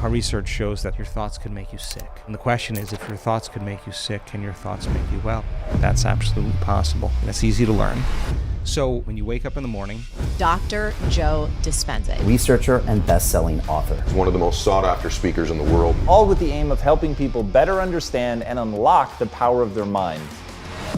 our research shows that your thoughts can make you sick. And the question is, if your thoughts can make you sick, can your thoughts make you well? That's absolutely possible. And it's easy to learn. So when you wake up in the morning, Dr. Joe Dispenza, researcher and best-selling author. He's one of the most sought-after speakers in the world. All with the aim of helping people better understand and unlock the power of their minds.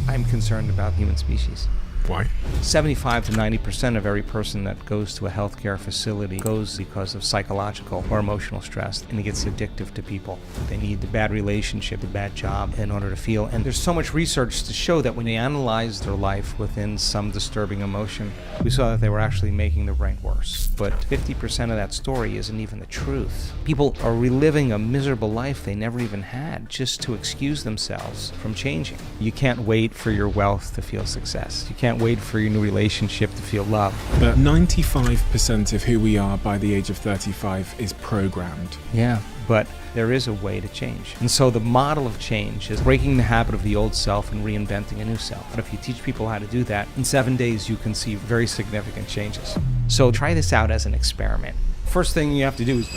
I'm concerned about human species. Why? 75 to 90% of every person that goes to a healthcare facility goes because of psychological or emotional stress, and it gets addictive to people. They need the bad relationship, the bad job in order to feel. And there's so much research to show that when they analyzed their life within some disturbing emotion, we saw that they were actually making their brain worse. But 50% of that story isn't even the truth. People are reliving a miserable life they never even had just to excuse themselves from changing. You can't wait for your wealth to feel success. You can't wait for your new relationship to feel love. But 95% of who we are by the age of 35 is programmed. Yeah, but there is a way to change. And so the model of change is breaking the habit of the old self and reinventing a new self. But if you teach people how to do that, in 7 days you can see very significant changes. So try this out as an experiment. First thing you have to do is...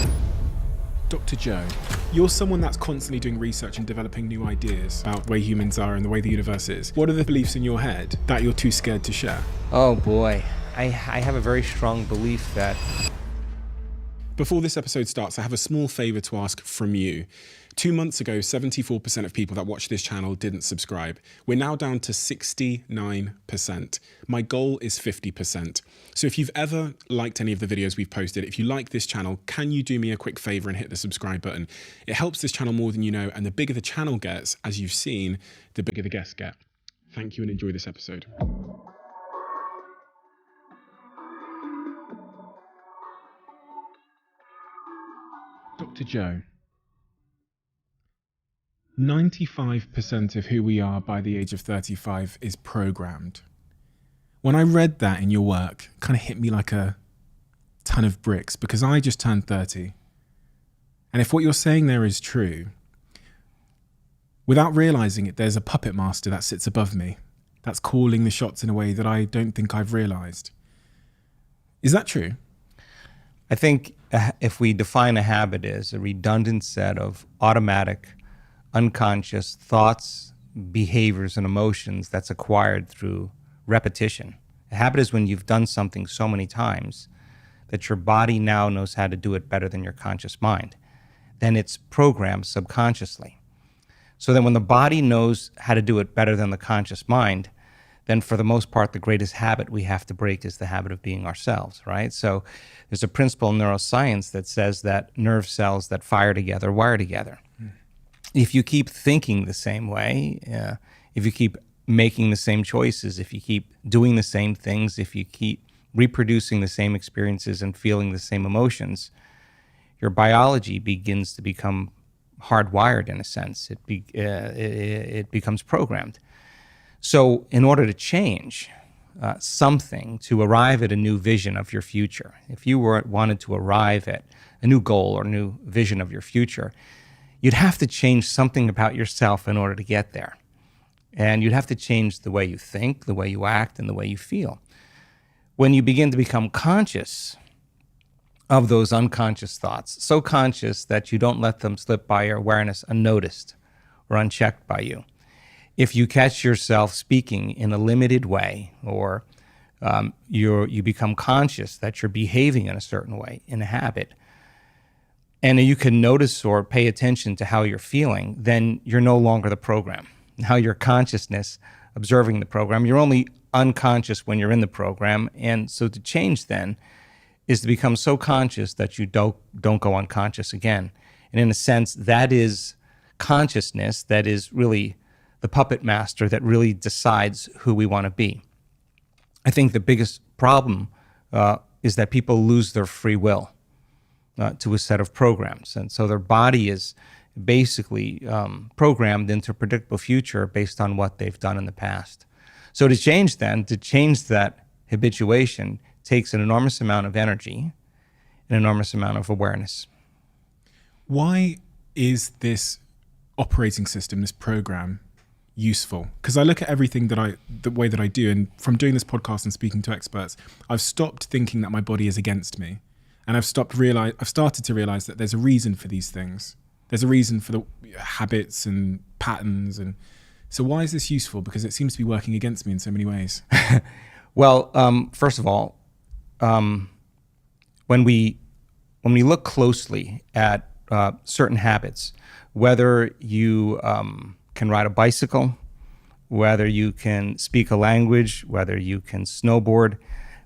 Dr. Joe, you're someone that's constantly doing research and developing new ideas about the way humans are and the way the universe is. What are the beliefs in your head that you're too scared to share? Oh boy, I have a very strong belief that... Before this episode starts, I have a small favor to ask from you. 2 months ago, 74% of people that watch this channel didn't subscribe. We're now down to 69%. My goal is 50%. So if you've ever liked any of the videos we've posted, if you like this channel, can you do me a quick favor and hit the subscribe button? It helps this channel more than you know, and the bigger the channel gets, as you've seen, the bigger the guests get. Thank you and enjoy this episode. Dr. Joe. 95% of who we are by the age of 35 is programmed. When I read that in your work, it kind of hit me like a ton of bricks because I just turned 30. And if what you're saying there is true, without realizing it, there's a puppet master that sits above me that's calling the shots in a way that I don't think I've realized. Is that true? I think if we define a habit as a redundant set of automatic, unconscious thoughts, behaviors, and emotions that's acquired through repetition. A habit is when you've done something so many times that your body now knows how to do it better than your conscious mind. Then it's programmed subconsciously. So then when the body knows how to do it better than the conscious mind, then for the most part, the greatest habit we have to break is the habit of being ourselves, right? So there's a principle in neuroscience that says that nerve cells that fire together wire together. If you keep thinking the same way, if you keep making the same choices, if you keep doing the same things, if you keep reproducing the same experiences and feeling the same emotions, your biology begins to become hardwired in a sense. It becomes programmed. So in order to change something, to arrive at a new vision of your future, if you wanted to arrive at a new goal or new vision of your future, you'd have to change something about yourself in order to get there. And you'd have to change the way you think, the way you act, and the way you feel. When you begin to become conscious of those unconscious thoughts, so conscious that you don't let them slip by your awareness unnoticed or unchecked by you. If you catch yourself speaking in a limited way, or you become conscious that you're behaving in a certain way, in a habit, and you can notice or pay attention to how you're feeling, then you're no longer the program. Now your consciousness observing the program, you're only unconscious when you're in the program. And so to change then is to become so conscious that you don't go unconscious again. And in a sense, that is consciousness that is really the puppet master that really decides who we want to be. I think the biggest problem is that people lose their free will to a set of programs. And so their body is basically programmed into a predictable future based on what they've done in the past. So to change that habituation takes an enormous amount of energy, an enormous amount of awareness. Why is this operating system, this program, useful? Because I look at everything the way that I do, and from doing this podcast and speaking to experts, I've stopped thinking that my body is against me. And I've started to realize that there's a reason for these things. There's a reason for the habits and patterns. And so why is this useful? Because it seems to be working against me in so many ways. Well, first of all, when we look closely at certain habits, whether you can ride a bicycle, whether you can speak a language, whether you can snowboard,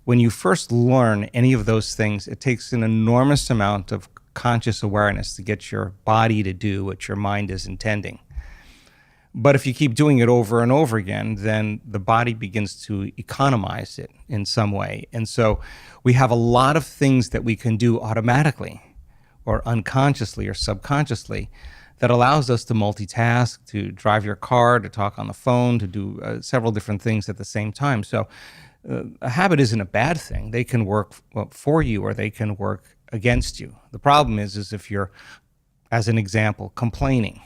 when you first learn any of those things, it takes an enormous amount of conscious awareness to get your body to do what your mind is intending. But if you keep doing it over and over again, then the body begins to economize it in some way. And so we have a lot of things that we can do automatically or unconsciously or subconsciously that allows us to multitask, to drive your car, to talk on the phone, to do several different things at the same time. So a habit isn't a bad thing. They can work for you or they can work against you. The problem is if you're, as an example, complaining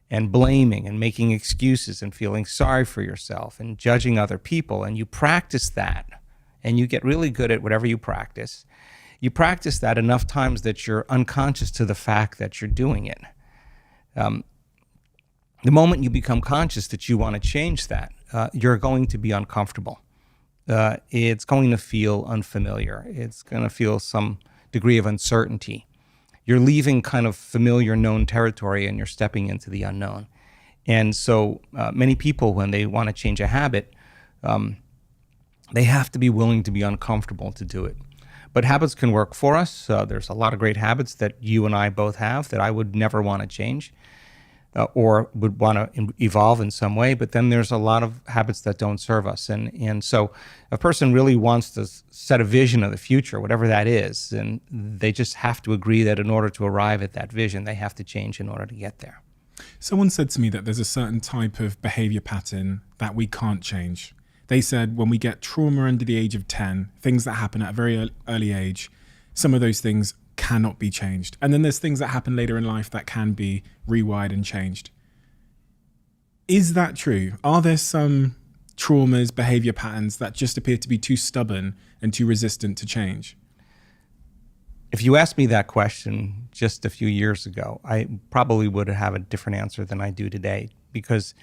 and blaming and making excuses and feeling sorry for yourself and judging other people, and you practice that and you get really good at whatever you practice that enough times that you're unconscious to the fact that you're doing it. The moment you become conscious that you want to change that, you're going to be uncomfortable. It's going to feel unfamiliar. It's going to feel some degree of uncertainty. You're leaving kind of familiar known territory and you're stepping into the unknown. And so many people, when they want to change a habit, they have to be willing to be uncomfortable to do it. But habits can work for us. There's a lot of great habits that you and I both have that I would never want to change or would want to evolve in some way. But then there's a lot of habits that don't serve us. And so a person really wants to set a vision of the future, whatever that is, and they just have to agree that in order to arrive at that vision, they have to change in order to get there. Someone said to me that there's a certain type of behavior pattern that we can't change. They said when we get trauma under the age of 10, things that happen at a very early age, some of those things cannot be changed. And then there's things that happen later in life that can be rewired and changed. Is that true? Are there some traumas, behavior patterns that just appear to be too stubborn and too resistant to change? If you asked me that question just a few years ago, I probably would have a different answer than I do today. Because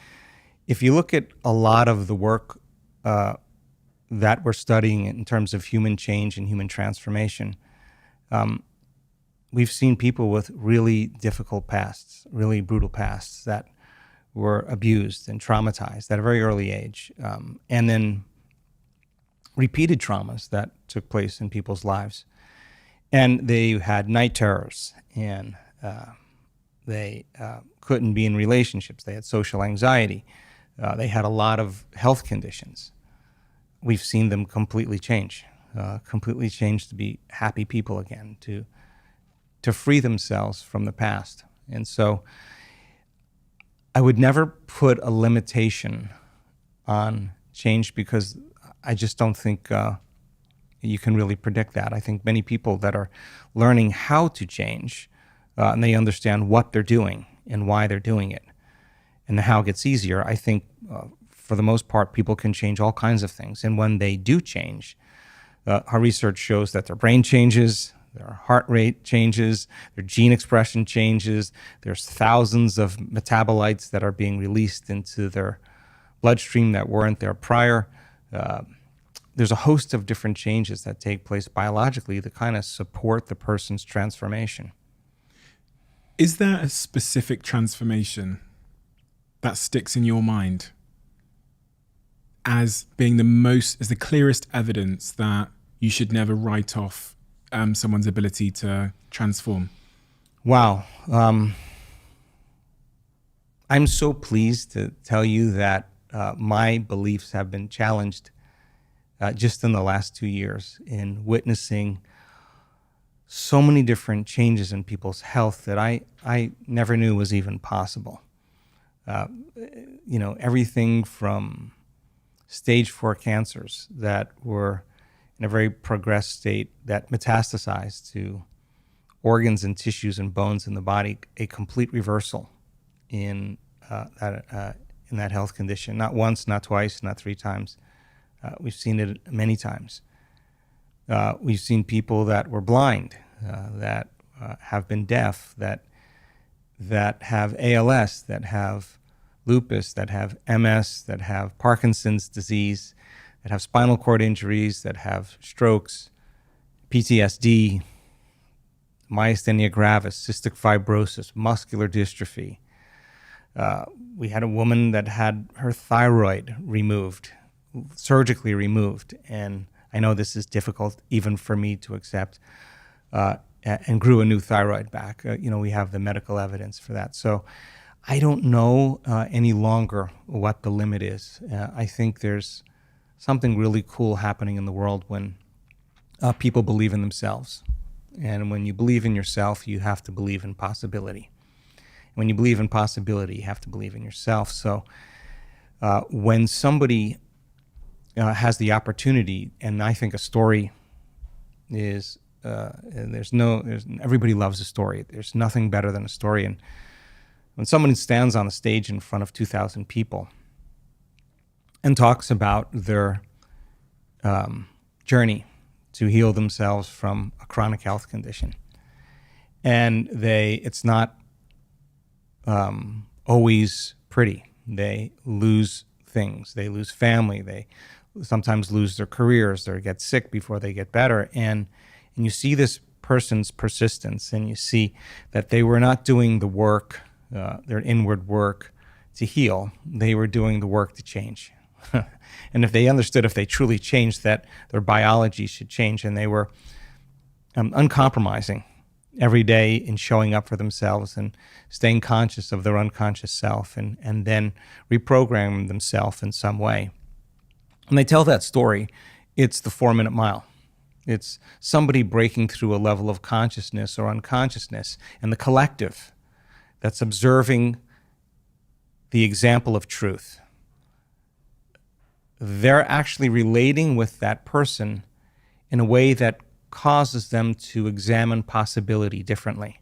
if you look at a lot of the work that we're studying in terms of human change and human transformation, we've seen people with really difficult pasts, really brutal pasts that were abused and traumatized at a very early age, and then repeated traumas that took place in people's lives. And they had night terrors, and they couldn't be in relationships. They had social anxiety. They had a lot of health conditions. We've seen them completely change to be happy people again, to free themselves from the past. And so I would never put a limitation on change because I just don't think you can really predict that. I think many people that are learning how to change and they understand what they're doing and why they're doing it and how it gets easier, I think for the most part, people can change all kinds of things. And when they do change, our research shows that their brain changes, their heart rate changes, their gene expression changes. There's thousands of metabolites that are being released into their bloodstream that weren't there prior. There's a host of different changes that take place biologically that kind of support the person's transformation. Is there a specific transformation that sticks in your mind as being the clearest evidence that you should never write off someone's ability to transform? Wow. I'm so pleased to tell you that my beliefs have been challenged just in the last 2 years in witnessing so many different changes in people's health that I never knew was even possible. Everything from stage 4 cancers that were in a very progressed state that metastasized to organs and tissues and bones in the body, a complete reversal in that health condition. Not once, not twice, not 3 times. We've seen it many times. We've seen people that were blind, that have been deaf, that have ALS, that have lupus, that have MS, that have Parkinson's disease, that have spinal cord injuries, that have strokes, PTSD, myasthenia gravis, cystic fibrosis, muscular dystrophy. We had a woman that had her thyroid removed, surgically removed, and I know this is difficult even for me to accept, and grew a new thyroid back. We have the medical evidence for that. So I don't know any longer what the limit is. I think there's something really cool happening in the world when people believe in themselves. And when you believe in yourself, you have to believe in possibility. When you believe in possibility, you have to believe in yourself. So when somebody has the opportunity, and I think a story is, everybody loves a story. There's nothing better than a story. And when someone stands on a stage in front of 2,000 people and talks about their journey to heal themselves from a chronic health condition, and it's not always pretty. They lose things. They lose family. They sometimes lose their careers. They get sick before they get better. And you see this person's persistence, and you see that they were not doing the work, their inward work to heal. They were doing the work to change. And if they understood, if they truly changed, that their biology should change, and they were uncompromising every day in showing up for themselves and staying conscious of their unconscious self, and then reprogramming themselves in some way. When they tell that story, it's the 4-minute mile. It's somebody breaking through a level of consciousness or unconsciousness, and the collective that's observing the example of truth. They're actually relating with that person in a way that causes them to examine possibility differently.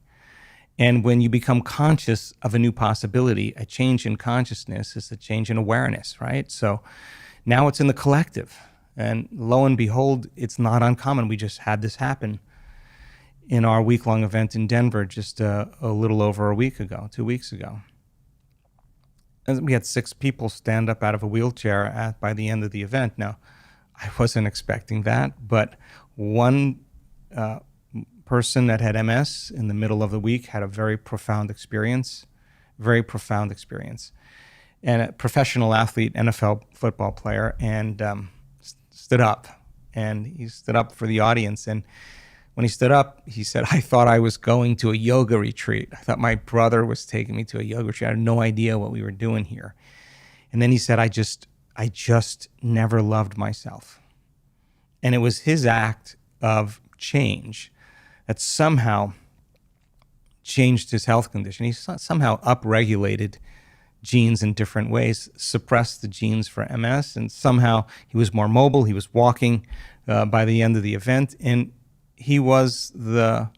And when you become conscious of a new possibility, a change in consciousness is a change in awareness, right? So now it's in the collective. And lo and behold, it's not uncommon. We just had this happen in our week-long event in Denver just a little over a week ago, 2 weeks ago. And we had 6 people stand up out of a wheelchair by the end of the event. Now, I wasn't expecting that, but one person that had MS in the middle of the week had a very profound experience. And a professional athlete, NFL football player, and stood up. And he stood up for the audience. And when he stood up, he said, "I thought I was going to a yoga retreat. I thought my brother was taking me to a yoga retreat. I had no idea what we were doing here." And then he said, I just never loved myself. And it was his act of change that somehow changed his health condition. He somehow upregulated genes in different ways, suppressed the genes for MS, and somehow he was more mobile. He was walking by the end of the event, and he was the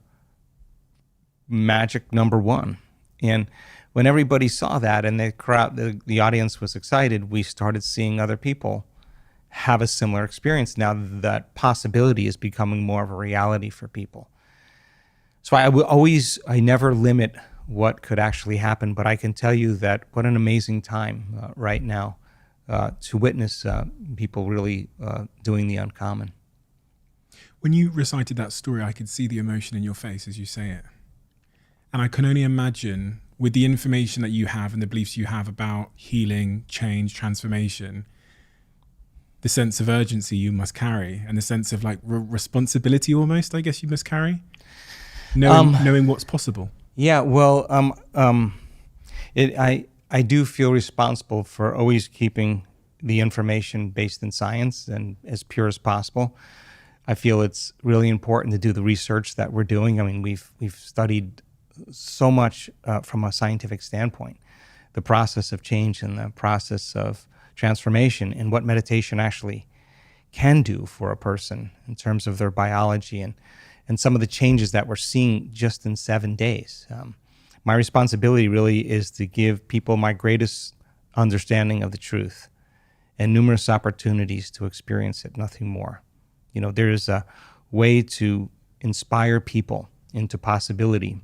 magic number one. And when everybody saw that and the audience was excited, we started seeing other people have a similar experience. Now that possibility is becoming more of a reality for people. So I never limit what could actually happen, but I can tell you that what an amazing time right now to witness people really doing the uncommon. When you recited that story, I could see the emotion in your face as you say it. And I can only imagine, with the information that you have and the beliefs you have about healing, change, transformation, the sense of urgency you must carry and the sense of like responsibility almost, I guess you must carry, knowing what's possible. Yeah, well, I do feel responsible for always keeping the information based in science and as pure as possible. I feel it's really important to do the research that we're doing. I mean, we've studied so much from a scientific standpoint, the process of change and the process of transformation and what meditation actually can do for a person in terms of their biology and some of the changes that we're seeing just in 7 days. My responsibility really is to give people my greatest understanding of the truth and numerous opportunities to experience it, nothing more. You know, there's way to inspire people into possibility.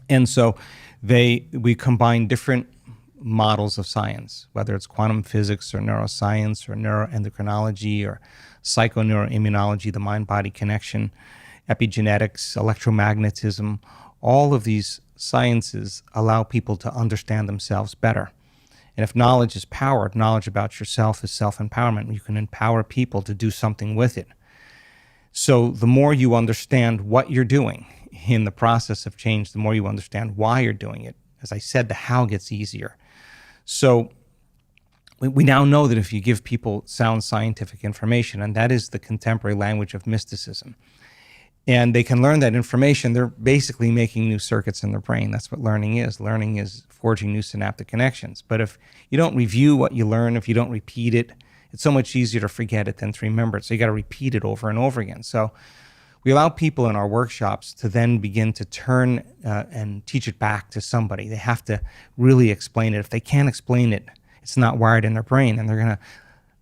And so we combine different models of science, whether it's quantum physics or neuroscience or neuroendocrinology or psychoneuroimmunology, the mind-body connection, epigenetics, electromagnetism. All of these sciences allow people to understand themselves better. And if knowledge is power, knowledge about yourself is self-empowerment. You can empower people to do something with it. So the more you understand what you're doing in the process of change, the more you understand why you're doing it. As I said, the how gets easier. So we now know that if you give people sound scientific information, and that is the contemporary language of mysticism, and they can learn that information, they're basically making new circuits in their brain. That's what learning is. Learning is forging new synaptic connections. But if you don't review what you learn, if you don't repeat it, it's so much easier to forget it than to remember it. So you got to repeat it over and over again. So we allow people in our workshops to then begin to turn and teach it back to somebody. They have to really explain it. If they can't explain it, it's not wired in their brain, and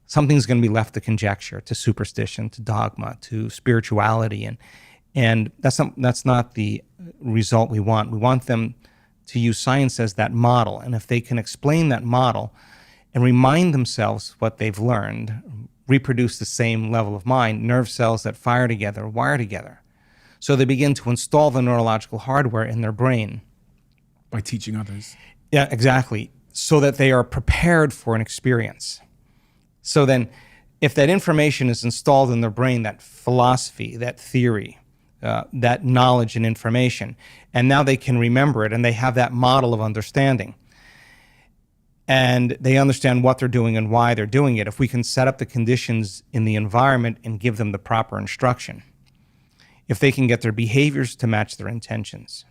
something's going to be left to conjecture, to superstition, to dogma, to spirituality, and that's not the result we want. We want them to use science as that model, and if they can explain that model and remind themselves what they've learned, reproduce the same level of mind, nerve cells that fire together wire together. So they begin to install the neurological hardware in their brain. By teaching others. Yeah, exactly. So that they are prepared for an experience. So then, if that information is installed in their brain, that philosophy, that theory, that knowledge and information, and now they can remember it, and they have that model of understanding, and they understand what they're doing and why they're doing it. If we can set up the conditions in the environment and give them the proper instruction, if they can get their behaviors to match their intentions,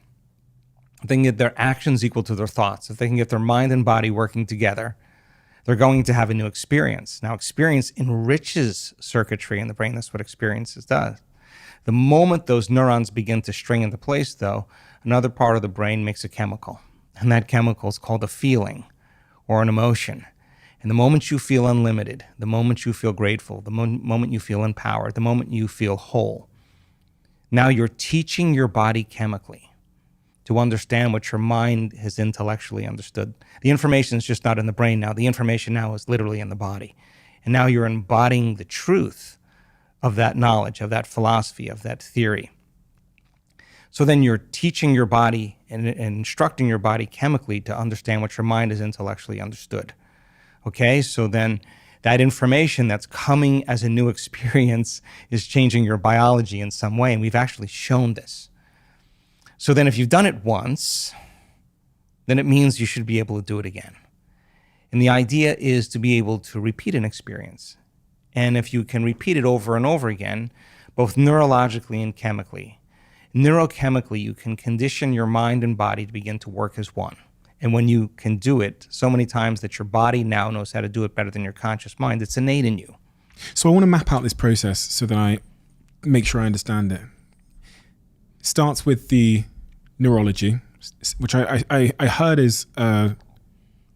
if they can get their actions equal to their thoughts, if they can get their mind and body working together, they're going to have a new experience. Now, experience enriches circuitry in the brain. That's what experiences does. The moment those neurons begin to string into place, though, another part of the brain makes a chemical, and that chemical is called a feeling or an emotion. And the moment you feel unlimited, the moment you feel grateful, the moment you feel empowered, the moment you feel whole, now you're teaching your body chemically to understand what your mind has intellectually understood. The information is just not in the brain now. The information now is literally in the body. And now you're embodying the truth of that knowledge, of that philosophy, of that theory. So then you're teaching your body and instructing your body chemically to understand what your mind has intellectually understood. Okay, so then that information that's coming as a new experience is changing your biology in some way, and we've actually shown this. So then if you've done it once, then it means you should be able to do it again. And the idea is to be able to repeat an experience. And if you can repeat it over and over again, both neurologically and chemically, neurochemically, you can condition your mind and body to begin to work as one. And when you can do it so many times that your body now knows how to do it better than your conscious mind, it's innate in you. So I want to map out this process so that I make sure I understand it. Starts with the neurology, which I heard is a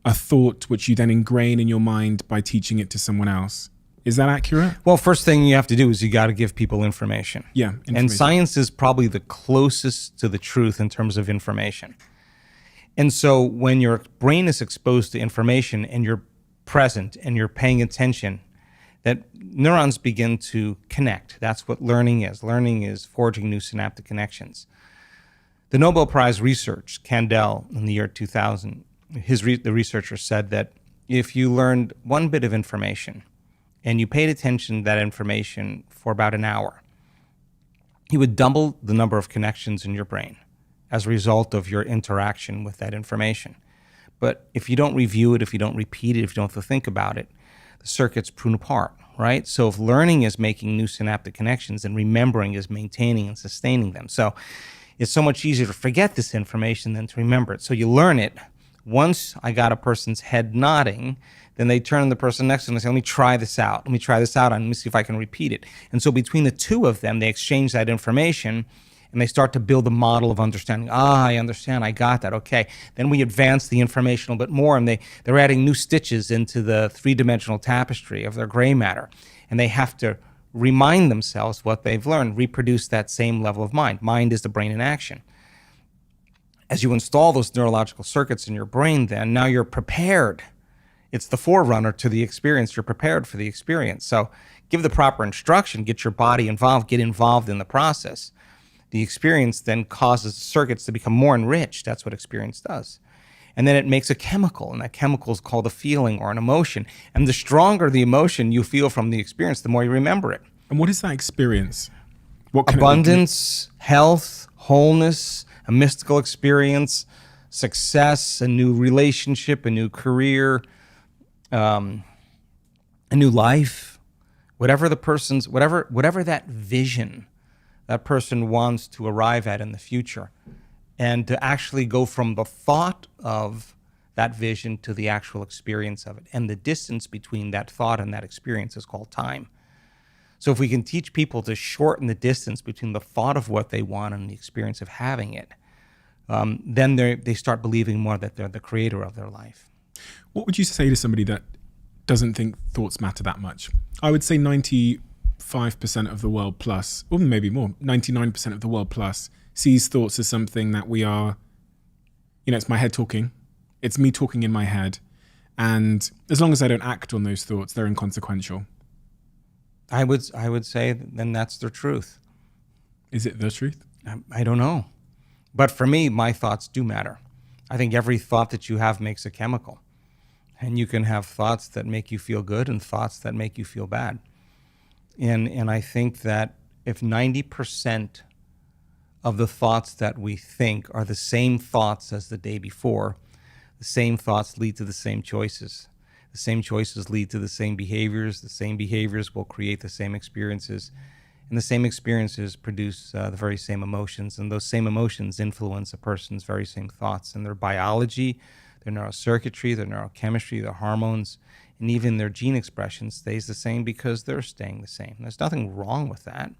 thought which you then ingrain in your mind by teaching it to someone else. Is that accurate? Well, first thing you have to do is you got to give people information. Yeah, information. And science is probably the closest to the truth in terms of information. And so when your brain is exposed to information and you're present and you're paying attention, that neurons begin to connect. That's what learning is. Learning is forging new synaptic connections. The Nobel Prize research, Kandel, in the year 2000, the researcher said that if you learned one bit of information and you paid attention to that information for about an hour, you would double the number of connections in your brain as a result of your interaction with that information. But if you don't review it, if you don't repeat it, if you don't think about it, the circuits prune apart, right? So if learning is making new synaptic connections and remembering is maintaining and sustaining them. So it's so much easier to forget this information than to remember it. So you learn it. Once I got a person's head nodding, then they turn to the person next to them and say, let me try this out. Let me try this out and let me see if I can repeat it. And so between the two of them, they exchange that information and they start to build a model of understanding. I understand, I got that, okay. Then we advance the information a little bit more and they're adding new stitches into the three-dimensional tapestry of their gray matter. And they have to remind themselves what they've learned, reproduce that same level of mind. Mind is the brain in action. As you install those neurological circuits in your brain, then now you're prepared. It's the forerunner to the experience. You're prepared for the experience. So give the proper instruction, get your body involved, get involved in the process. The experience then causes circuits to become more enriched. That's what experience does. And then it makes a chemical, and that chemical is called a feeling or an emotion. And the stronger the emotion you feel from the experience, the more you remember it. And what is that experience? What can Abundance, health, wholeness, a mystical experience, success, a new relationship, a new career, a new life, whatever the person's, whatever that vision that person wants to arrive at in the future. And to actually go from the thought of that vision to the actual experience of it. And the distance between that thought and that experience is called time. So if we can teach people to shorten the distance between the thought of what they want and the experience of having it, then they start believing more that they're the creator of their life. What would you say to somebody that doesn't think thoughts matter that much? I would say 95% of the world plus, or maybe more, 99% of the world plus, sees thoughts as something that we are, it's my head talking. It's me talking in my head. And as long as I don't act on those thoughts, they're inconsequential. I would say then that's the truth. Is it the truth? I don't know. But for me, my thoughts do matter. I think every thought that you have makes a chemical. And you can have thoughts that make you feel good and thoughts that make you feel bad. And I think that if 90% of the thoughts that we think are the same thoughts as the day before, the same thoughts lead to the same choices. The same choices lead to the same behaviors. The same behaviors will create the same experiences. And the same experiences produce the very same emotions. And those same emotions influence a person's very same thoughts. And their biology, their neurocircuitry, their neurochemistry, their hormones, and even their gene expression stays the same because they're staying the same. There's nothing wrong with that.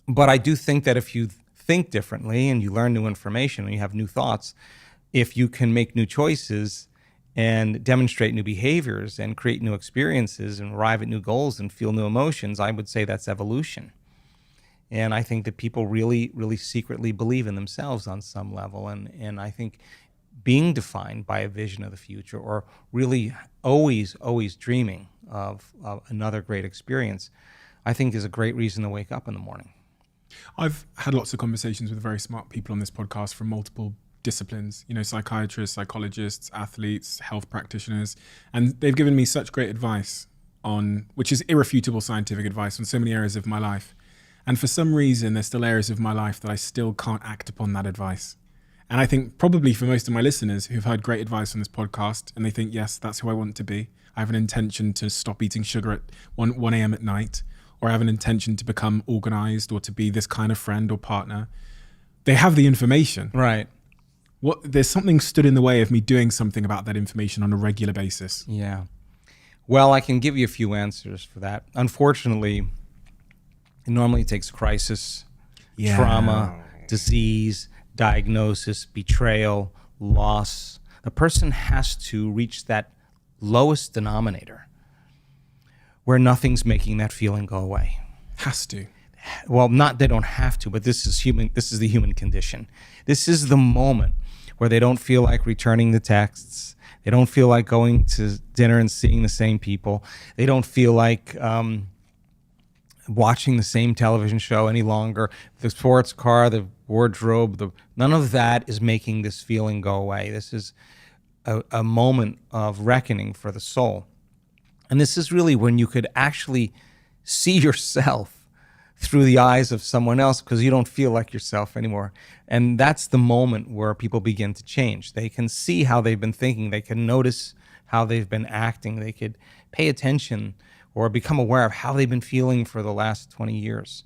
But I do think that if you think differently and you learn new information and you have new thoughts, if you can make new choices and demonstrate new behaviors and create new experiences and arrive at new goals and feel new emotions, I would say that's evolution. And I think that people really, really secretly believe in themselves on some level. And I think being defined by a vision of the future, or really always dreaming of another great experience, I think is a great reason to wake up in the morning. I've had lots of conversations with very smart people on this podcast from multiple disciplines, psychiatrists, psychologists, athletes, health practitioners, and they've given me such great advice which is irrefutable scientific advice on so many areas of my life. And for some reason, there's still areas of my life that I still can't act upon that advice. And I think probably for most of my listeners who've heard great advice on this podcast and they think, yes, that's who I want to be. I have an intention to stop eating sugar at 1 a.m. at night, or I have an intention to become organized or to be this kind of friend or partner. They have the information. Right. There's something stood in the way of me doing something about that information on a regular basis. Yeah. Well, I can give you a few answers for that. Unfortunately, it normally takes crisis, trauma, disease, diagnosis, betrayal, loss. The person has to reach that lowest denominator where nothing's making that feeling go away. Has to. Well, they don't have to, but this is human. This is the human condition. This is the moment where they don't feel like returning the texts. They don't feel like going to dinner and seeing the same people. They don't feel like watching the same television show any longer. The sports car, the wardrobe, none of that is making this feeling go away. This is a moment of reckoning for the soul. And this is really when you could actually see yourself through the eyes of someone else, because you don't feel like yourself anymore. And that's the moment where people begin to change. They can see how they've been thinking. They can notice how they've been acting. They could pay attention or become aware of how they've been feeling for the last 20 years.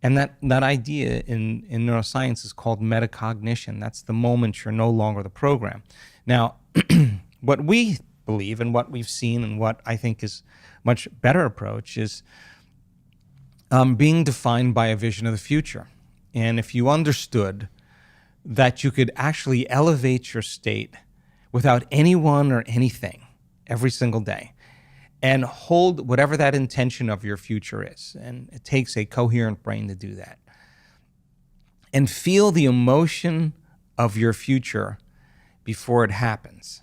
And that idea in neuroscience is called metacognition. That's the moment you're no longer the program. Now, what we believe and what we've seen and what I think is much better approach is being defined by a vision of the future. And if you understood that you could actually elevate your state without anyone or anything every single day, and hold whatever that intention of your future is. And it takes a coherent brain to do that. And feel the emotion of your future before it happens.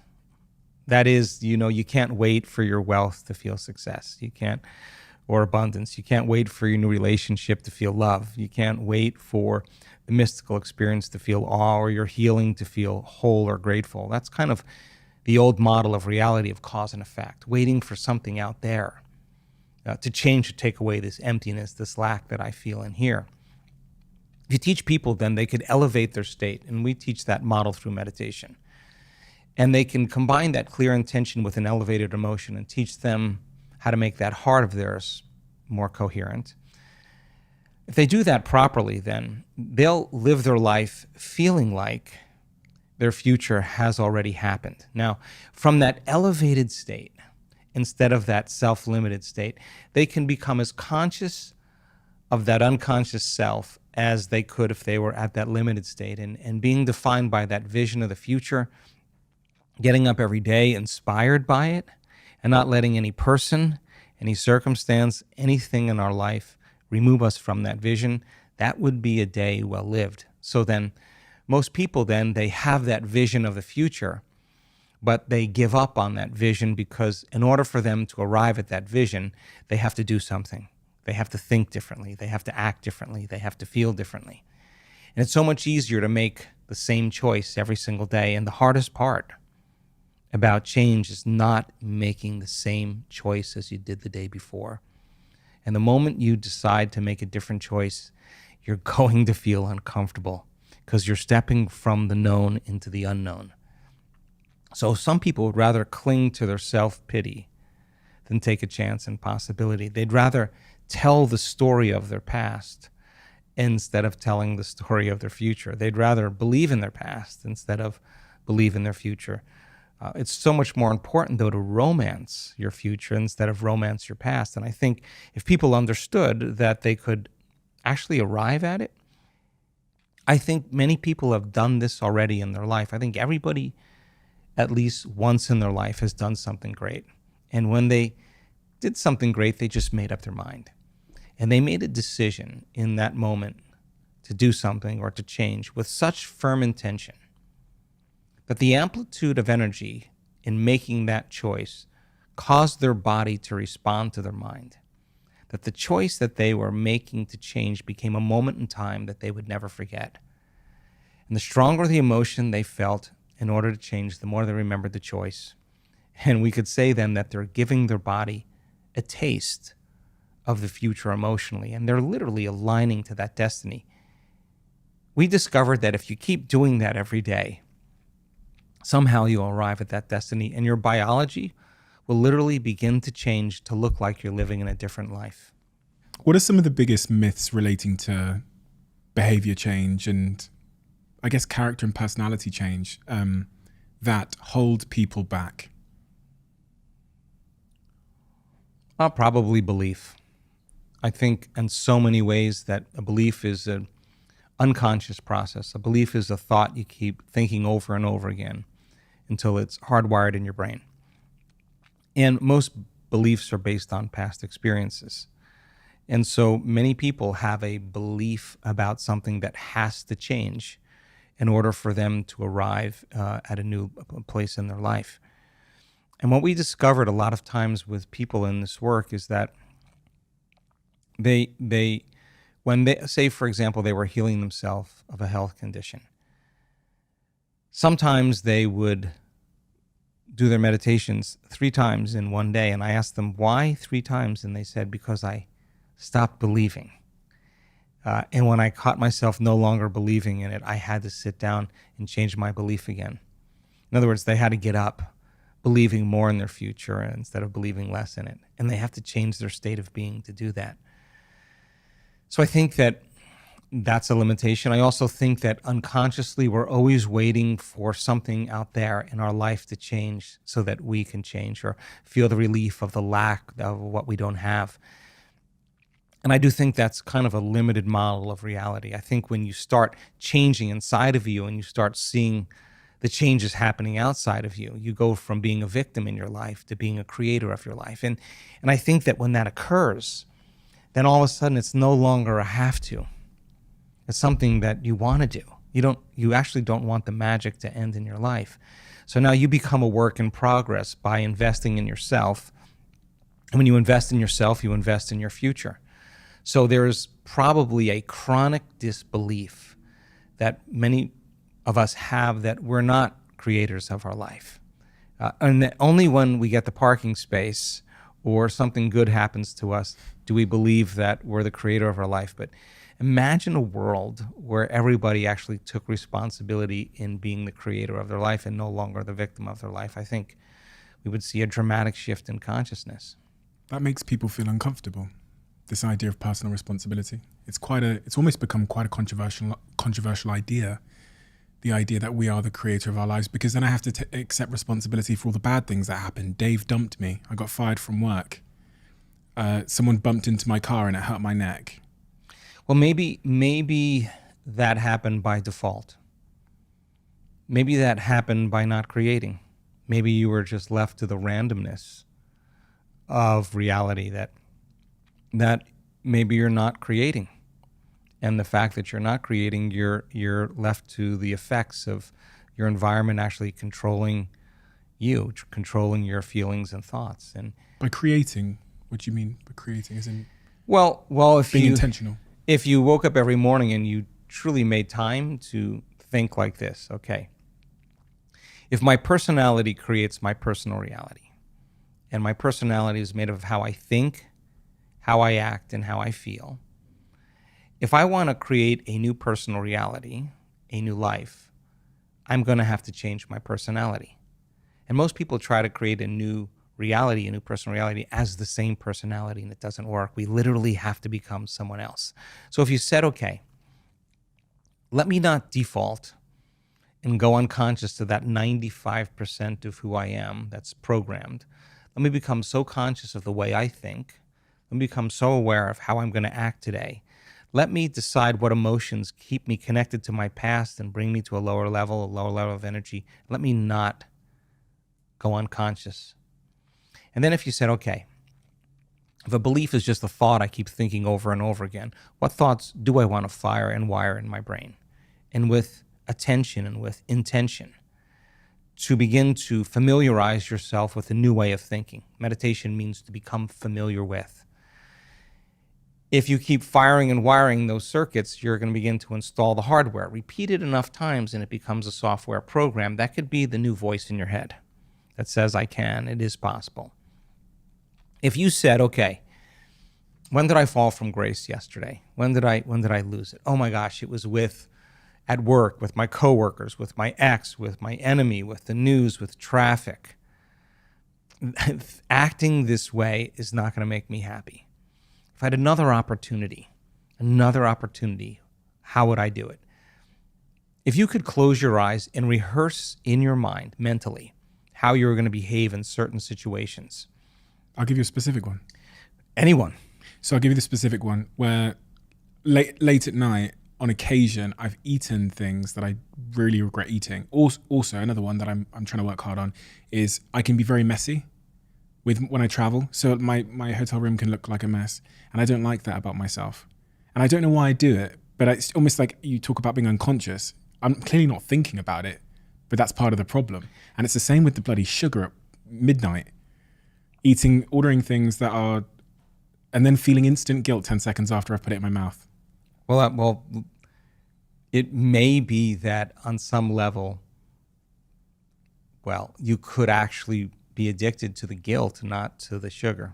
That is, you can't wait for your wealth to feel success. You can't, or abundance. You can't wait for your new relationship to feel love. You can't wait for the mystical experience to feel awe, or your healing to feel whole or grateful. That's kind of the old model of reality of cause and effect, waiting for something out there to change, to take away this emptiness, this lack that I feel in here. If you teach people, then they could elevate their state, and we teach that model through meditation. And they can combine that clear intention with an elevated emotion and teach them how to make that heart of theirs more coherent. If they do that properly, then they'll live their life feeling like their future has already happened. Now, from that elevated state, instead of that self-limited state, they can become as conscious of that unconscious self as they could if they were at that limited state, and being defined by that vision of the future, getting up every day inspired by it, and not letting any person, any circumstance, anything in our life remove us from that vision. That would be a day well lived. So then, most people then, they have that vision of the future, but they give up on that vision because in order for them to arrive at that vision, they have to do something. They have to think differently. They have to act differently. They have to feel differently. And it's so much easier to make the same choice every single day. And the hardest part about change is not making the same choice as you did the day before. And the moment you decide to make a different choice, you're going to feel uncomfortable because you're stepping from the known into the unknown. So some people would rather cling to their self-pity than take a chance and possibility. They'd rather tell the story of their past instead of telling the story of their future. They'd rather believe in their past instead of believe in their future. It's so much more important, though, to romance your future instead of romance your past. And I think if people understood that they could actually arrive at it, I think many people have done this already in their life. I think everybody, at least once in their life, has done something great. And when they did something great, they just made up their mind. And they made a decision in that moment to do something or to change with such firm intention that the amplitude of energy in making that choice caused their body to respond to their mind. That the choice that they were making to change became a moment in time that they would never forget. And the stronger the emotion they felt in order to change, the more they remembered the choice. And we could say then that they're giving their body a taste of the future emotionally, and they're literally aligning to that destiny. We discovered that if you keep doing that every day, somehow you'll arrive at that destiny, and your biology will literally begin to change to look like you're living in a different life. What are some of the biggest myths relating to behavior change and, I guess, character and personality change that hold people back? Probably belief. I think in so many ways that a belief is an unconscious process. A belief is a thought you keep thinking over and over again until it's hardwired in your brain. And most beliefs are based on past experiences. And so many people have a belief about something that has to change in order for them to arrive at a new place in their life. And what we discovered a lot of times with people in this work is that when they say, for example, they were healing themselves of a health condition, sometimes they would do their meditations 3 times in one day. And I asked them, why 3 times? And they said, because I stopped believing. And when I caught myself no longer believing in it, I had to sit down and change my belief again. In other words, they had to get up believing more in their future instead of believing less in it. And they have to change their state of being to do that. So I think that that's a limitation. I also think that unconsciously we're always waiting for something out there in our life to change so that we can change or feel the relief of the lack of what we don't have. And I do think that's kind of a limited model of reality. I think when you start changing inside of you and you start seeing the change is happening outside of you. You go from being a victim in your life to being a creator of your life. And I think that when that occurs, then all of a sudden it's no longer a have to. It's something that you want to do. You actually don't want the magic to end in your life. So now you become a work in progress by investing in yourself. And when you invest in yourself, you invest in your future. So there's probably a chronic disbelief that many of us have that we're not creators of our life. And that only when we get the parking space or something good happens to us do we believe that we're the creator of our life. But imagine a world where everybody actually took responsibility in being the creator of their life and no longer the victim of their life. I think we would see a dramatic shift in consciousness. That makes people feel uncomfortable. This idea of personal responsibility. It's almost become quite a controversial idea. The idea that we are the creator of our lives, because then I have to accept responsibility for all the bad things that happened. Dave dumped me. I got fired from work. Someone bumped into my car and it hurt my neck. Well, maybe that happened by default. Maybe that happened by not creating. Maybe you were just left to the randomness of reality that maybe you're not creating. And the fact that you're not creating, you're left to the effects of your environment actually controlling you, controlling your feelings and thoughts. And by creating, what do you mean by creating? As in well, if being intentional. If you woke up every morning and you truly made time to think like this, okay, if my personality creates my personal reality, and my personality is made of how I think, how I act, and how I feel, if I want to create a new personal reality, a new life, I'm going to have to change my personality. And most people try to create a new reality, a new personal reality as the same personality, and it doesn't work. We literally have to become someone else. So if you said, okay, let me not default and go unconscious to that 95% of who I am that's programmed. Let me become so conscious of the way I think. Let me become so aware of how I'm going to act today. Let me decide what emotions keep me connected to my past and bring me to a lower level of energy. Let me not go unconscious. And then if you said, okay, if a belief is just a thought I keep thinking over and over again, what thoughts do I want to fire and wire in my brain? And with attention and with intention, to begin to familiarize yourself with a new way of thinking. Meditation means to become familiar with. If you keep firing and wiring those circuits, you're going to begin to install the hardware. Repeat it enough times and it becomes a software program. That could be the new voice in your head that says, I can, it is possible. If you said, okay, when did I fall from grace yesterday? When did I lose it? Oh my gosh, it was at work, with my coworkers, with my ex, with my enemy, with the news, with traffic. Acting this way is not going to make me happy. If I had another opportunity, how would I do it? If you could close your eyes and rehearse in your mind mentally how you're going to behave in certain situations. I'll give you a specific one. Anyone. So I'll give you the specific one where late at night, on occasion, I've eaten things that I really regret eating. Also, another one that I'm trying to work hard on is I can be very messy when I travel. So my hotel room can look like a mess. And I don't like that about myself. And I don't know why I do it, but it's almost like you talk about being unconscious. I'm clearly not thinking about it, but that's part of the problem. And it's the same with the bloody sugar at midnight. Ordering things that are, and then feeling instant guilt 10 seconds after I've put it in my mouth. Well, it may be that on some level, you could actually be addicted to the guilt, not to the sugar.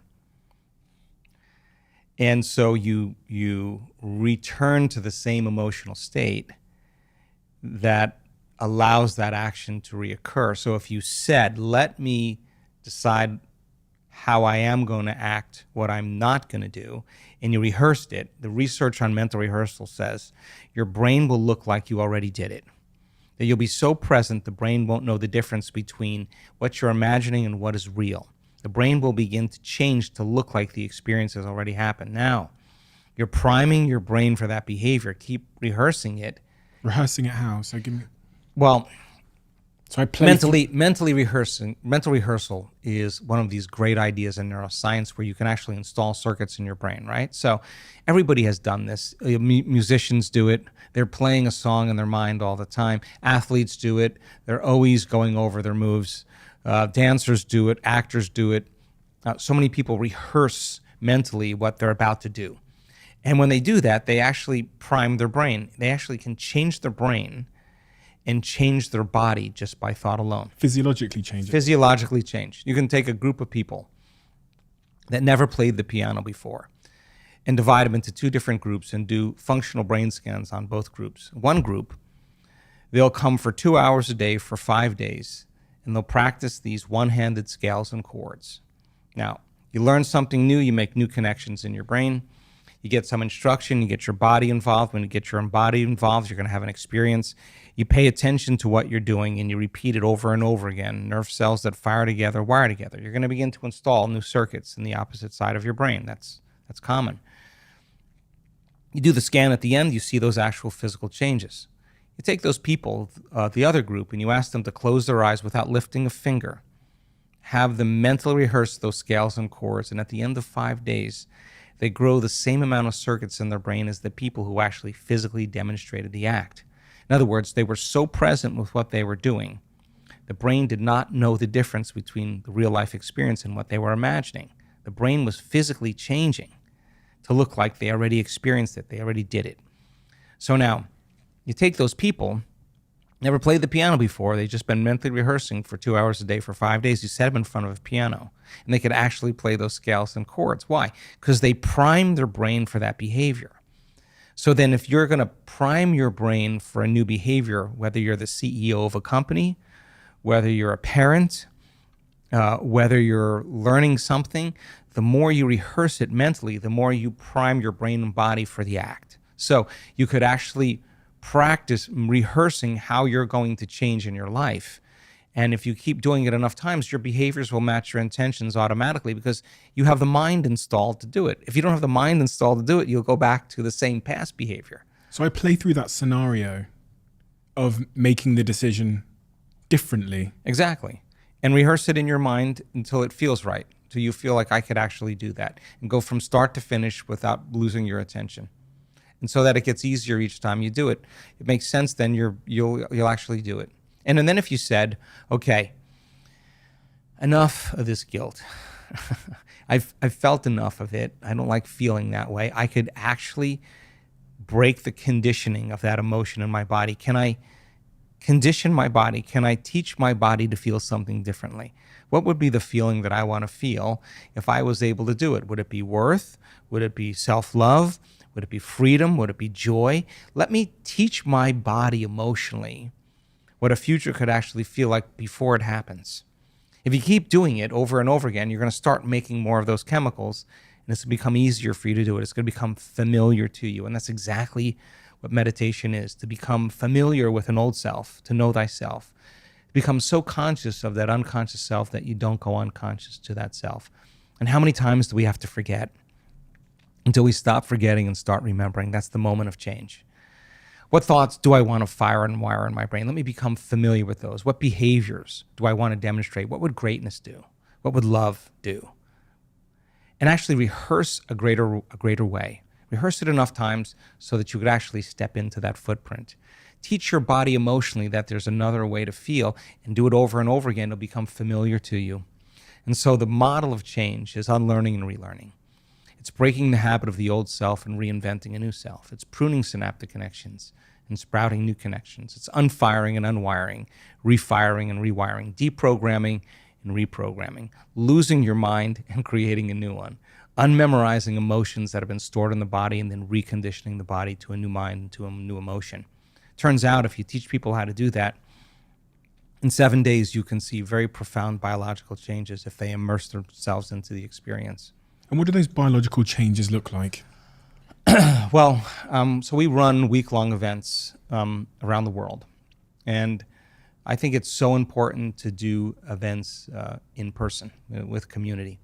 And so you return to the same emotional state that allows that action to reoccur. So if you said, let me decide how I am going to act, what I'm not going to do, and you rehearsed it, the research on mental rehearsal says your brain will look like you already did it. That you'll be so present, the brain won't know the difference between what you're imagining and what is real. The brain will begin to change to look like the experience has already happened. Now, you're priming your brain for that behavior. Keep rehearsing it. Rehearsing it how? So give me... Well, So I play Mental rehearsal is one of these great ideas in neuroscience where you can actually install circuits in your brain, right? So everybody has done this. Musicians do it. They're playing a song in their mind all the time. Athletes do it. They're always going over their moves. Dancers do it. Actors do it. So many people rehearse mentally what they're about to do. And when they do that, they actually prime their brain. They actually can change their brain and change their body just by thought alone. Physiologically change it. Physiologically change. You can take a group of people that never played the piano before and divide them into two different groups and do functional brain scans on both groups. One group, they'll come for 2 hours a day for 5 days, and they'll practice these one-handed scales and chords. Now, you learn something new, you make new connections in your brain. You get some instruction, you get your body involved. When you get your body involved, you're going to have an experience. You pay attention to what you're doing and you repeat it over and over again. Nerve cells that fire together, wire together. You're going to begin to install new circuits in the opposite side of your brain. That's common. You do the scan at the end, you see those actual physical changes. You take those people, the other group, and you ask them to close their eyes without lifting a finger. Have them mentally rehearse those scales and chords, and at the end of 5 days, they grow the same amount of circuits in their brain as the people who actually physically demonstrated the act. In other words, they were so present with what they were doing, the brain did not know the difference between the real-life experience and what they were imagining. The brain was physically changing to look like they already experienced it, they already did it. So now, you take those people, never played the piano before, they've just been mentally rehearsing for 2 hours a day for 5 days, you set them in front of a piano, and they could actually play those scales and chords. Why? Because they primed their brain for that behavior. So then if you're going to prime your brain for a new behavior, whether you're the CEO of a company, whether you're a parent, whether you're learning something, the more you rehearse it mentally, the more you prime your brain and body for the act. So you could actually practice rehearsing how you're going to change in your life. And if you keep doing it enough times, your behaviors will match your intentions automatically because you have the mind installed to do it. If you don't have the mind installed to do it, you'll go back to the same past behavior. So I play through that scenario of making the decision differently. Exactly. And rehearse it in your mind until it feels right, until you feel like I could actually do that, and go from start to finish without losing your attention. And so that it gets easier each time you do it. It makes sense then you'll actually do it. And then if you said, okay, enough of this guilt. I've felt enough of it. I don't like feeling that way. I could actually break the conditioning of that emotion in my body. Can I condition my body? Can I teach my body to feel something differently? What would be the feeling that I want to feel if I was able to do it? Would it be worth? Would it be self-love? Would it be freedom? Would it be joy? Let me teach my body emotionally what a future could actually feel like before it happens. If you keep doing it over and over again, you're going to start making more of those chemicals, and it's going to become easier for you to do it. It's going to become familiar to you, and that's exactly what meditation is, to become familiar with an old self, to know thyself, to become so conscious of that unconscious self that you don't go unconscious to that self. And how many times do we have to forget? Until we stop forgetting and start remembering, that's the moment of change. What thoughts do I want to fire and wire in my brain? Let me become familiar with those. What behaviors do I want to demonstrate? What would greatness do? What would love do? And actually rehearse a greater way. Rehearse it enough times so that you could actually step into that footprint. Teach your body emotionally that there's another way to feel, and do it over and over again. It'll become familiar to you. And so the model of change is unlearning and relearning. It's breaking the habit of the old self and reinventing a new self. It's pruning synaptic connections and sprouting new connections. It's unfiring and unwiring, refiring and rewiring, deprogramming and reprogramming, losing your mind and creating a new one, unmemorizing emotions that have been stored in the body and then reconditioning the body to a new mind and to a new emotion. Turns out if you teach people how to do that, in 7 days you can see very profound biological changes if they immerse themselves into the experience. And what do those biological changes look like? Well, so we run week-long events around the world. And I think it's so important to do events in person with community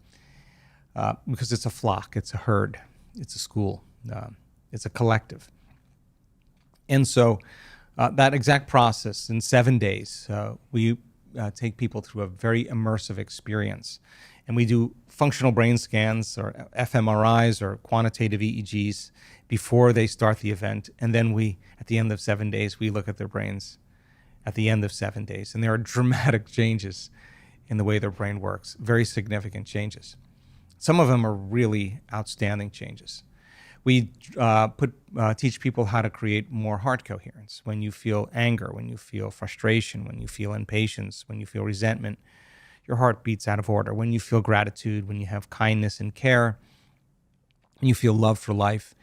because it's a flock, it's a herd, it's a school, it's a collective. And so That exact process in 7 days, we take people through a very immersive experience. And we do functional brain scans or fMRIs or quantitative EEGs before they start the event. And then at the end of 7 days, we look at their brains at the end of 7 days. And there are dramatic changes in the way their brain works, very significant changes. Some of them are really outstanding changes. We teach people how to create more heart coherence. When you feel anger, when you feel frustration, when you feel impatience, when you feel resentment, your heart beats out of order. When you feel gratitude, when you have kindness and care, when you feel love for life,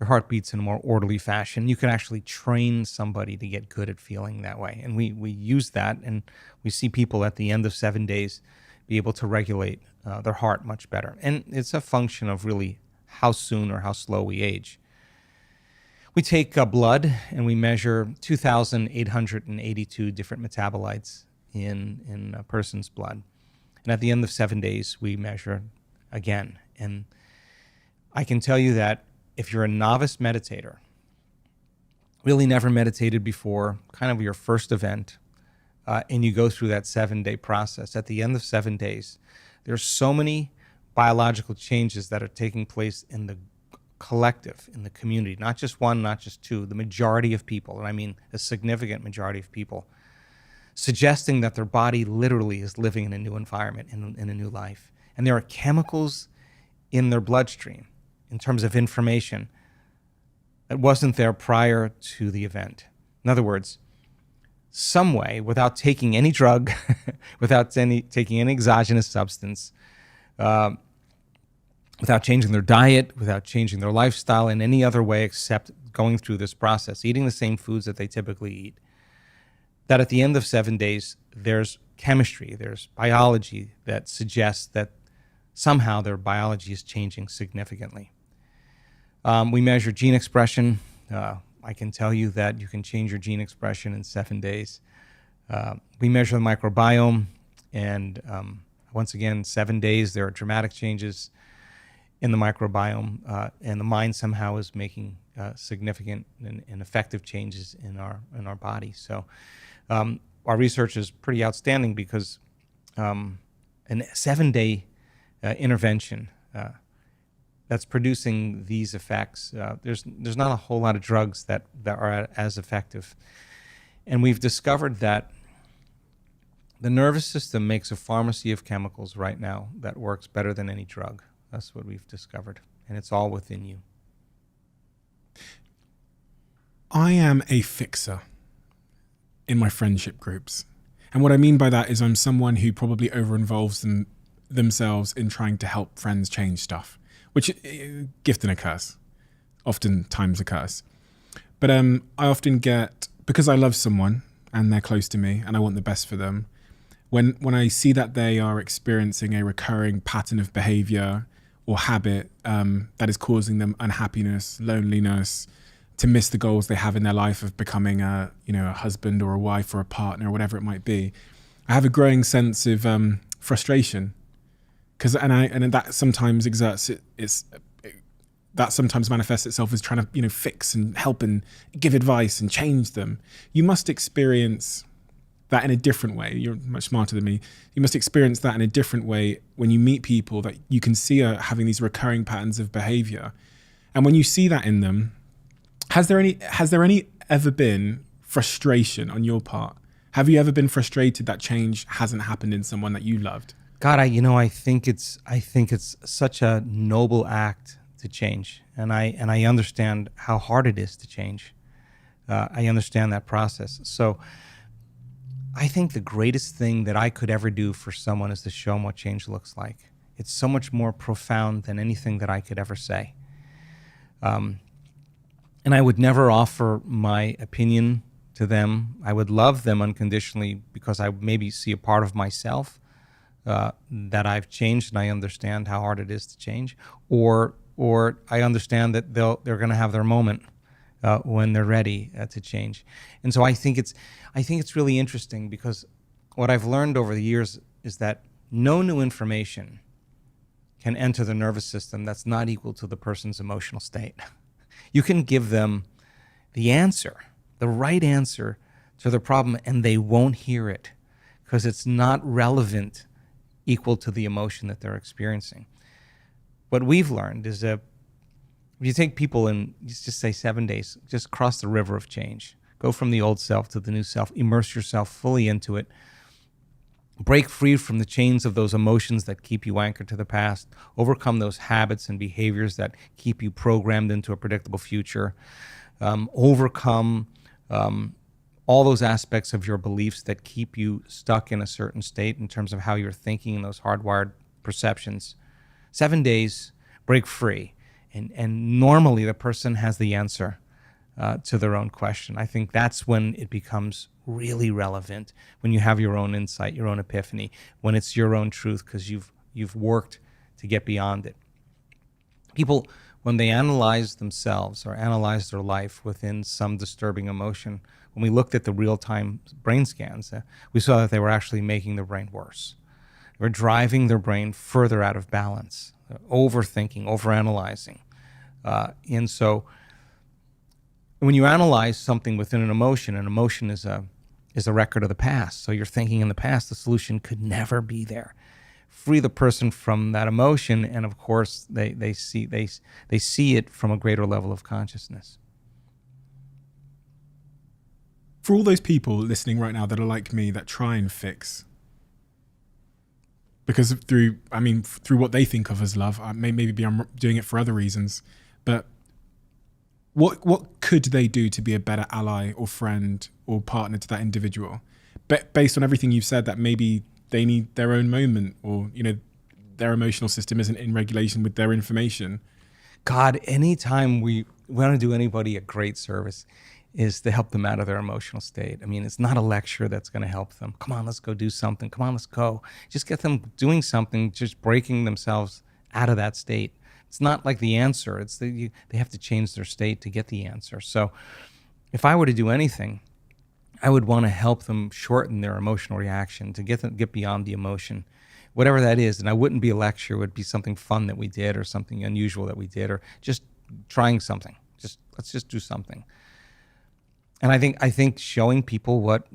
your heart beats in a more orderly fashion. You can actually train somebody to get good at feeling that way. And we use that, and we see people at the end of 7 days be able to regulate their heart much better. And it's a function of really how soon or how slow we age. We take blood and we measure 2,882 different metabolites in a person's blood. And at the end of 7 days, we measure again. And I can tell you that if you're a novice meditator, really never meditated before, kind of your first event, and you go through that 7-day process, at the end of 7 days, there's so many biological changes that are taking place in the collective, in the community, not just one, not just two, the majority of people, and I mean a significant majority of people, suggesting that their body literally is living in a new environment, in a new life. And there are chemicals in their bloodstream in terms of information that wasn't there prior to the event. In other words, some way, without taking any drug, without taking any exogenous substance, without changing their diet, without changing their lifestyle in any other way except going through this process, eating the same foods that they typically eat, that at the end of 7 days, there's chemistry, there's biology that suggests that somehow their biology is changing significantly. We measure gene expression. I can tell you that you can change your gene expression in 7 days. We measure the microbiome, and once again, 7 days, there are dramatic changes in the microbiome, and the mind somehow is making significant and effective changes in our body. So our research is pretty outstanding because a 7-day intervention that's producing these effects, there's not a whole lot of drugs that are as effective. And we've discovered that the nervous system makes a pharmacy of chemicals right now that works better than any drug. That's what we've discovered. And it's all within you. I am a fixer in my friendship groups. And what I mean by that is I'm someone who probably over-involves themselves in trying to help friends change stuff, which gift and a curse, oftentimes a curse. But I often get, because I love someone and they're close to me and I want the best for them, when I see that they are experiencing a recurring pattern of behavior or habit that is causing them unhappiness, loneliness, to miss the goals they have in their life of becoming a husband or a wife or a partner or whatever it might be, I have a growing sense of frustration, and that sometimes that sometimes manifests itself as trying to fix and help and give advice and change them. You must experience that in a different way. You're much smarter than me. You must experience that in a different way when you meet people that you can see are having these recurring patterns of behavior. And when you see that in them, has there ever been frustration on your part? Have you ever been frustrated that change hasn't happened in someone that you loved? God, I think it's such a noble act to change, and I understand how hard it is to change. I understand that process. So I think the greatest thing that I could ever do for someone is to show them what change looks like. It's so much more profound than anything that I could ever say. And I would never offer my opinion to them. I would love them unconditionally because I maybe see a part of myself that I've changed, and I understand how hard it is to change, or I understand that they're going to have their moment when they're ready to change. And so I think it's really interesting because what I've learned over the years is that no new information can enter the nervous system that's not equal to the person's emotional state. You can give them the answer, the right answer to the problem, and they won't hear it because it's not relevant equal to the emotion that they're experiencing. What we've learned is that if you take people in, just say 7 days, just cross the river of change, go from the old self to the new self, immerse yourself fully into it, break free from the chains of those emotions that keep you anchored to the past, overcome those habits and behaviors that keep you programmed into a predictable future, overcome all those aspects of your beliefs that keep you stuck in a certain state in terms of how you're thinking and those hardwired perceptions. 7 days, break free. And normally the person has the answer to their own question. I think that's when it becomes really relevant, when you have your own insight, your own epiphany, when it's your own truth because you've worked to get beyond it. People, when they analyze themselves or analyze their life within some disturbing emotion, when we looked at the real-time brain scans, we saw that they were actually making their brain worse. They were driving their brain further out of balance, overthinking, overanalyzing. And so when you analyze something within an emotion is a record of the past. So you're thinking in the past, the solution could never be there. Free the person from that emotion, and of course, they see it from a greater level of consciousness. For all those people listening right now that are like me, that try and fix, because through what they think of as love, maybe I'm doing it for other reasons, but what could they do to be a better ally or friend or partner to that individual? Based on everything you've said, that maybe they need their own moment, or their emotional system isn't in regulation with their information. God, anytime we want to do anybody a great service is to help them out of their emotional state. I mean, it's not a lecture that's going to help them. Come on, let's go do something. Come on, let's go. Just get them doing something, just breaking themselves out of that state. It's not like the answer. It's they have to change their state to get the answer. So if I were to do anything, I would want to help them shorten their emotional reaction, to get beyond the emotion, whatever that is. And I wouldn't be a lecture. It would be something fun that we did, or something unusual that we did, or just trying something. Let's just do something. And I think showing people what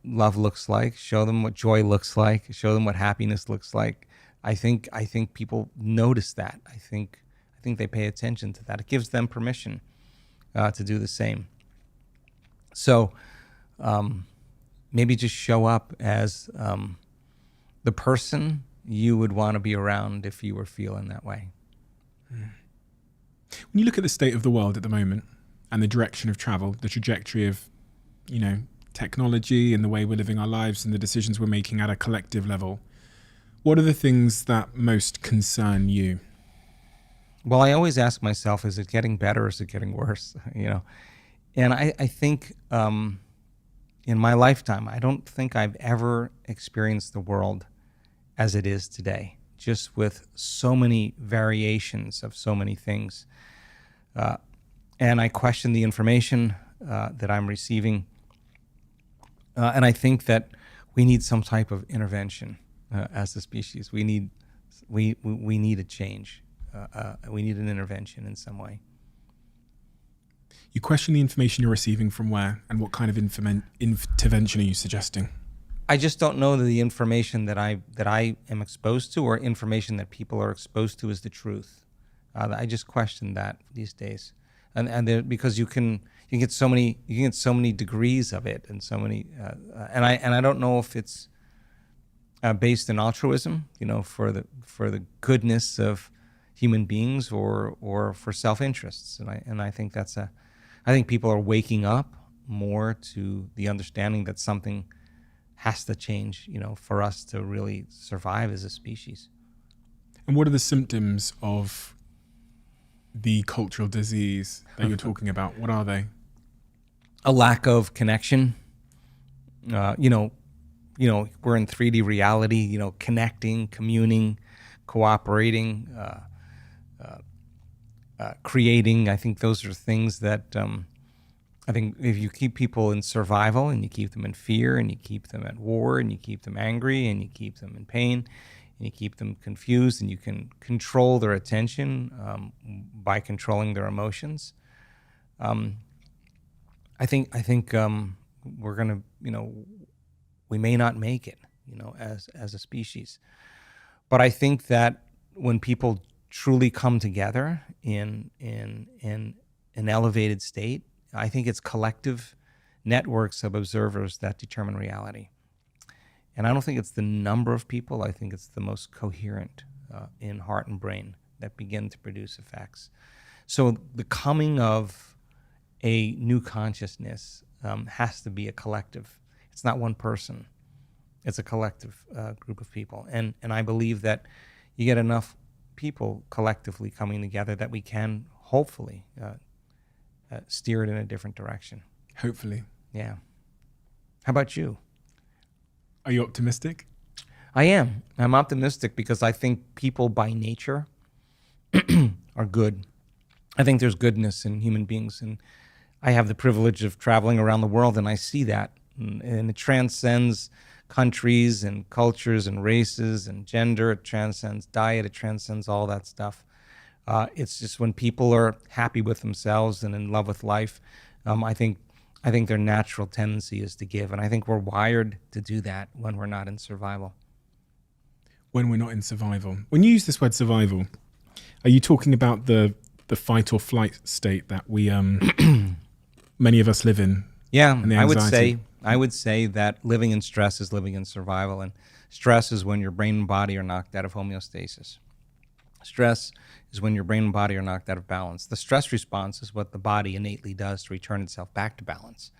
love looks like, show them what joy looks like, show them what happiness looks like. I think people notice that. I think they pay attention to that. It gives them permission to do the same. So maybe just show up as the person you would want to be around if you were feeling that way. When you look at the state of the world at the moment and the direction of travel, the trajectory of, technology and the way we're living our lives and the decisions we're making at a collective level, what are the things that most concern you? Well, I always ask myself, is it getting better or is it getting worse? And I think in my lifetime, I don't think I've ever experienced the world as it is today, just with so many variations of so many things. And I question the information that I'm receiving. And I think that we need some type of intervention as a species. We need a change. We need an intervention in some way. You question the information you're receiving from where, and what kind of intervention are you suggesting? I just don't know that the information that I am exposed to, or information that people are exposed to, is the truth. I just question that these days, and because you can get so many degrees of it, and so many, and I don't know if it's based in altruism, for the goodness of human beings, or for self-interests, and I think I think people are waking up more to the understanding that something has to change, for us to really survive as a species. And what are the symptoms of the cultural disease that you're talking about? What are they? A lack of connection. We're in 3D reality, connecting, communing, cooperating, creating. I think those are things that I think if you keep people in survival, and you keep them in fear, and you keep them at war, and you keep them angry, and you keep them in pain, and you keep them confused, and you can control their attention by controlling their emotions, I think we're gonna, we may not make it, as a species. But I think that when people truly come together in an elevated state, I think it's collective networks of observers that determine reality. And I don't think it's the number of people. I think it's the most coherent in heart and brain that begin to produce effects. So the coming of a new consciousness has to be a collective. It's not one person. It's a collective group of people. And I believe that you get enough people collectively coming together that we can hopefully steer it in a different direction. Hopefully. Yeah. How about you? Are you optimistic? I am. I'm optimistic because I think people by nature are good. I think there's goodness in human beings, and I have the privilege of traveling around the world, and I see that, and it transcends countries and cultures and races and gender. It transcends diet. It transcends all that stuff. It's just when people are happy with themselves and in love with life, I think their natural tendency is to give, and I think we're wired to do that when we're not in survival. When we're not in survival. When you use this word survival, are you talking about the fight or flight state that we many of us live in? Yeah, and the I would say that living in stress is living in survival, and stress is when your brain and body are knocked out of homeostasis. Stress is when your brain and body are knocked out of balance. The stress response is what the body innately does to return itself back to balance.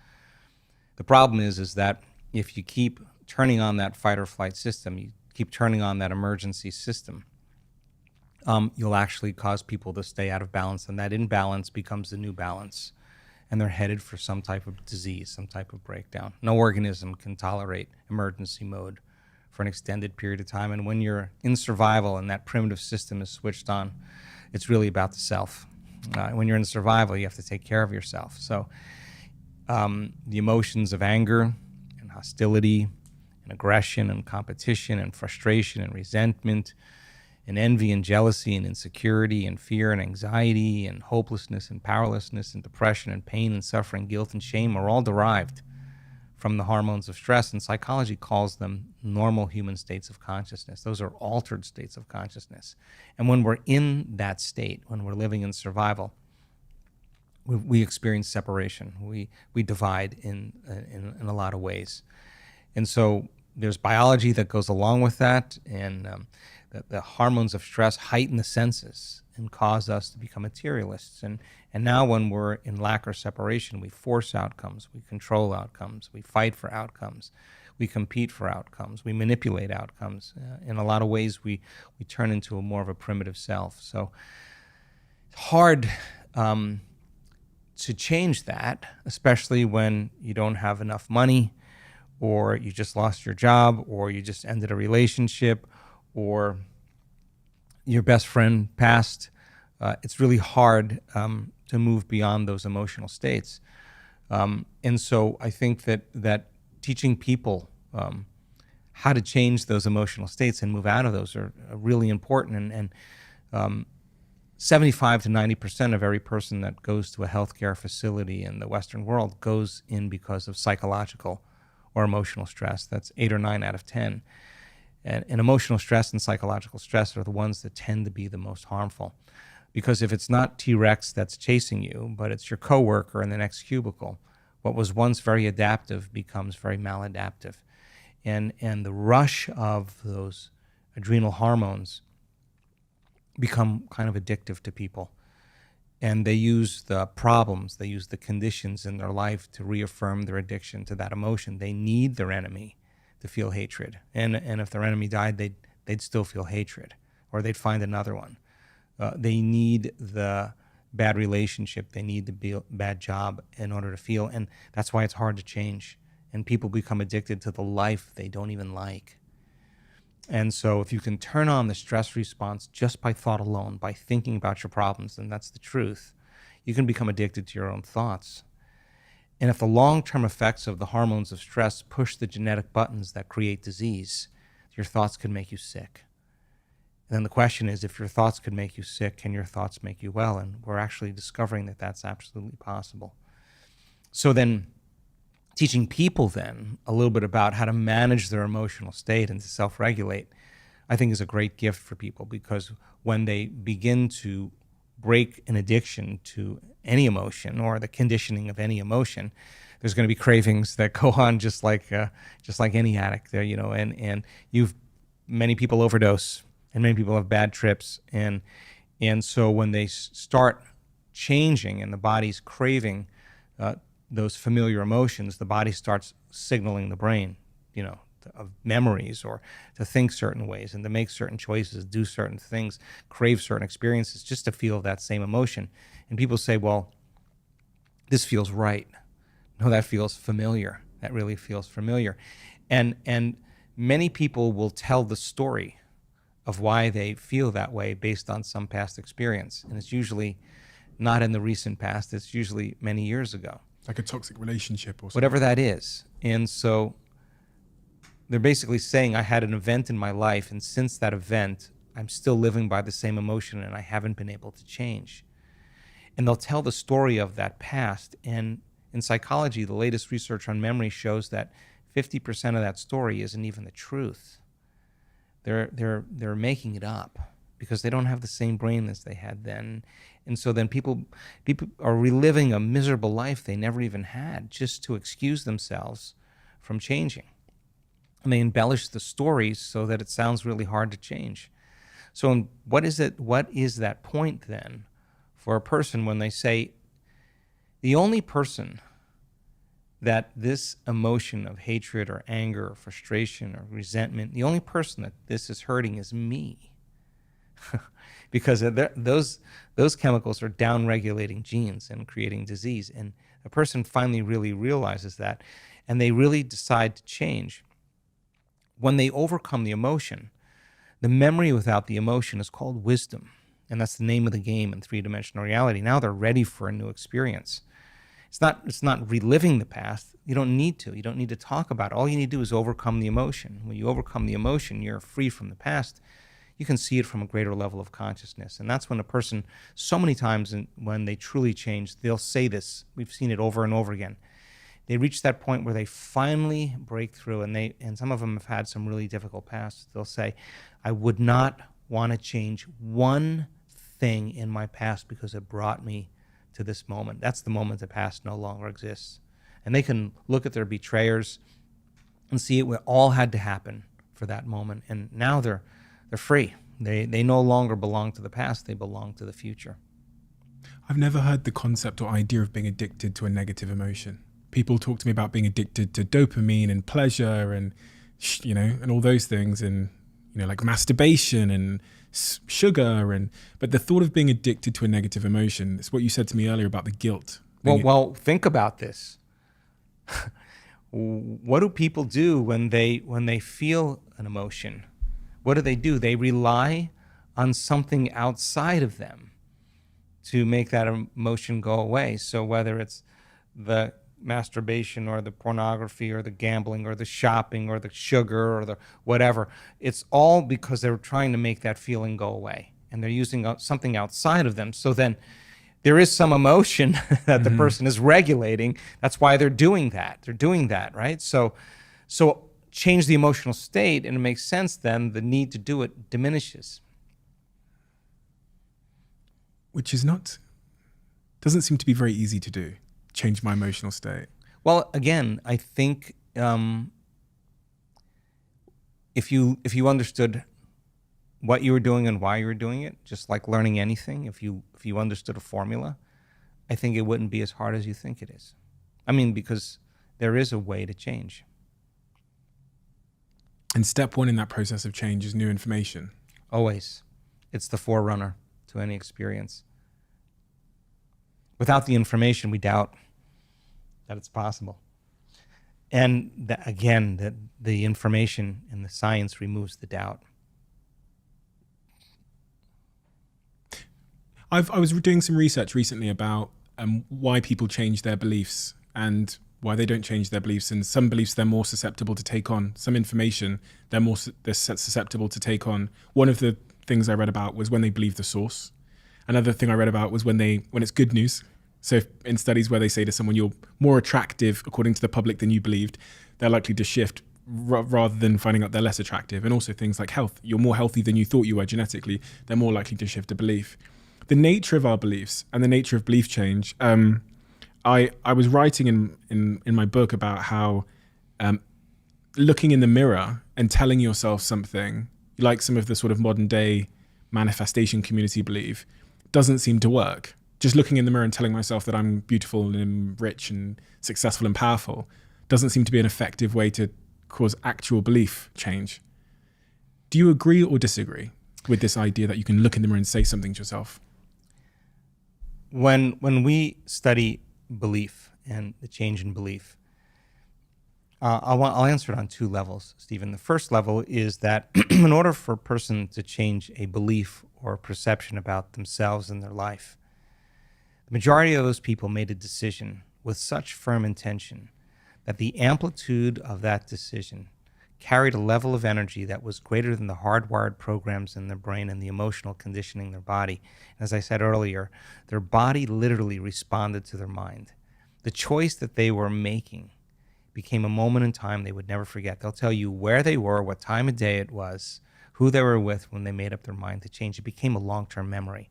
The problem is that if you keep turning on that fight or flight system, you keep turning on that emergency system, you'll actually cause people to stay out of balance, and that imbalance becomes the new balance, and they're headed for some type of disease, some type of breakdown. No organism can tolerate emergency mode for an extended period of time, and when you're in survival and that primitive system is switched on, it's really about the self. When you're in survival, you have to take care of yourself. So the emotions of anger and hostility and aggression and competition and frustration and resentment and envy and jealousy and insecurity and fear and anxiety and hopelessness and powerlessness and depression and pain and suffering, guilt and shame are all derived from the hormones of stress, and psychology calls them normal human states of consciousness. Those are altered states of consciousness. And when we're in that state, when we're living in survival, we experience separation. We divide in a lot of ways. And so there's biology that goes along with that, and the hormones of stress heighten the senses and cause us to become materialists. And now when we're in lack or separation, we force outcomes, we control outcomes, we fight for outcomes, we compete for outcomes, we manipulate outcomes. In a lot of ways, we turn into a more of a primitive self. So it's hard to change that, especially when you don't have enough money, or you just lost your job, or you just ended a relationship, or your best friend passed. It's really hard to move beyond those emotional states. And so I think that teaching people how to change those emotional states and move out of those are really important. And 75 to 90% of every person that goes to a healthcare facility in the Western world goes in because of psychological or emotional stress. That's 8 or 9 out of 10. And emotional stress and psychological stress are the ones that tend to be the most harmful. Because if it's not T-Rex that's chasing you, but it's your coworker in the next cubicle, what was once very adaptive becomes very maladaptive. And the rush of those adrenal hormones become kind of addictive to people. And they use the problems, they use the conditions in their life to reaffirm their addiction to that emotion. They need their enemy to feel hatred. And if their enemy died, they'd still feel hatred, or they'd find another one. They need the bad relationship, they need the bad job in order to feel, and that's why it's hard to change. And people become addicted to the life they don't even like. And so if you can turn on the stress response just by thought alone, by thinking about your problems, then that's the truth. You can become addicted to your own thoughts. And if the long-term effects of the hormones of stress push the genetic buttons that create disease, your thoughts can make you sick. And then the question is, if your thoughts could make you sick, can your thoughts make you well? And we're actually discovering that that's absolutely possible. So then teaching people then a little bit about how to manage their emotional state and to self-regulate, I think is a great gift for people, because when they begin to break an addiction to any emotion or the conditioning of any emotion, there's going to be cravings that go on just like any addict there, and many people overdose and many people have bad trips. And so when they start changing and the body's craving those familiar emotions, the body starts signaling the brain, of memories, or to think certain ways and to make certain choices, do certain things, crave certain experiences just to feel that same emotion. And people say, well, this feels right. No, that feels familiar. That really feels familiar. And many people will tell the story of why they feel that way based on some past experience. And it's usually not in the recent past. It's usually many years ago. Like a toxic relationship or something. Whatever that is. And so they're basically saying, I had an event in my life, and since that event, I'm still living by the same emotion and I haven't been able to change. And they'll tell the story of that past. And in psychology, the latest research on memory shows that 50% of that story isn't even the truth. They're making it up because they don't have the same brain as they had then. And so then people are reliving a miserable life they never even had just to excuse themselves from changing. And they embellish the stories so that it sounds really hard to change. So what is that point then for a person when they say, the only person that this emotion of hatred or anger or frustration or resentment, the only person that this is hurting is me? Because those chemicals are down-regulating genes and creating disease. And a person finally really realizes that, and they really decide to change. When they overcome the emotion, the memory without the emotion is called wisdom. And that's the name of the game in three-dimensional reality. Now they're ready for a new experience. It's not reliving the past. You don't need to. You don't need to talk about it. All you need to do is overcome the emotion. When you overcome the emotion, you're free from the past. You can see it from a greater level of consciousness. And that's when a person, so many times when they truly change, they'll say this. We've seen it over and over again. They reach that point where they finally break through, and some of them have had some really difficult pasts. They'll say, I would not want to change one thing in my past because it brought me to this moment. That's the moment the past no longer exists. And they can look at their betrayers and see it all had to happen for that moment. And now they're free. They no longer belong to the past. They belong to the future. I've never heard the concept or idea of being addicted to a negative emotion. People talk to me about being addicted to dopamine and pleasure and, and all those things, and, like masturbation and sugar. But the thought of being addicted to a negative emotion, it's what you said to me earlier about the guilt. Well, think about this. What do people do when they feel an emotion? What do? They rely on something outside of them to make that emotion go away. So whether it's the masturbation or the pornography or the gambling or the shopping or the sugar or the whatever, it's all because they're trying to make that feeling go away, and they're using something outside of them. So then there is some emotion that the person is regulating. That's why they're doing that. They're doing that, right? So change the emotional state, and it makes sense then the need to do it diminishes. Which doesn't seem to be very easy to do. Change my emotional state. Well, again, I think if you understood what you were doing and why you were doing it, just like learning anything, if you understood a formula, I think it wouldn't be as hard as you think it is. I mean, because there is a way to change. And step one in that process of change is new information. Always. It's the forerunner to any experience. Without the information, we doubt that it's possible. And the information and the science removes the doubt. I was doing some research recently about why people change their beliefs and why they don't change their beliefs. And some beliefs they're more susceptible to take on. Some information they're susceptible to take on. One of the things I read about was when they believe the source. Another thing I read about was when it's good news, So if in studies where they say to someone, you're more attractive according to the public than you believed, they're likely to shift rather than finding out they're less attractive. And also things like health. You're more healthy than you thought you were genetically. They're more likely to shift a belief. The nature of our beliefs and the nature of belief change. I was writing in my book about how looking in the mirror and telling yourself something, like some of the sort of modern day manifestation community believe, doesn't seem to work. Just looking in the mirror and telling myself that I'm beautiful and rich and successful and powerful doesn't seem to be an effective way to cause actual belief change. Do you agree or disagree with this idea that you can look in the mirror and say something to yourself? When we study belief and the change in belief, I'll answer it on two levels, Stephen. The first level is that in order for a person to change a belief or a perception about themselves and their life, the majority of those people made a decision with such firm intention that the amplitude of that decision carried a level of energy that was greater than the hardwired programs in their brain and the emotional conditioning in their body. As I said earlier, their body literally responded to their mind. The choice that they were making became a moment in time they would never forget. They'll tell you where they were, what time of day it was, who they were with when they made up their mind to change. It became a long-term memory.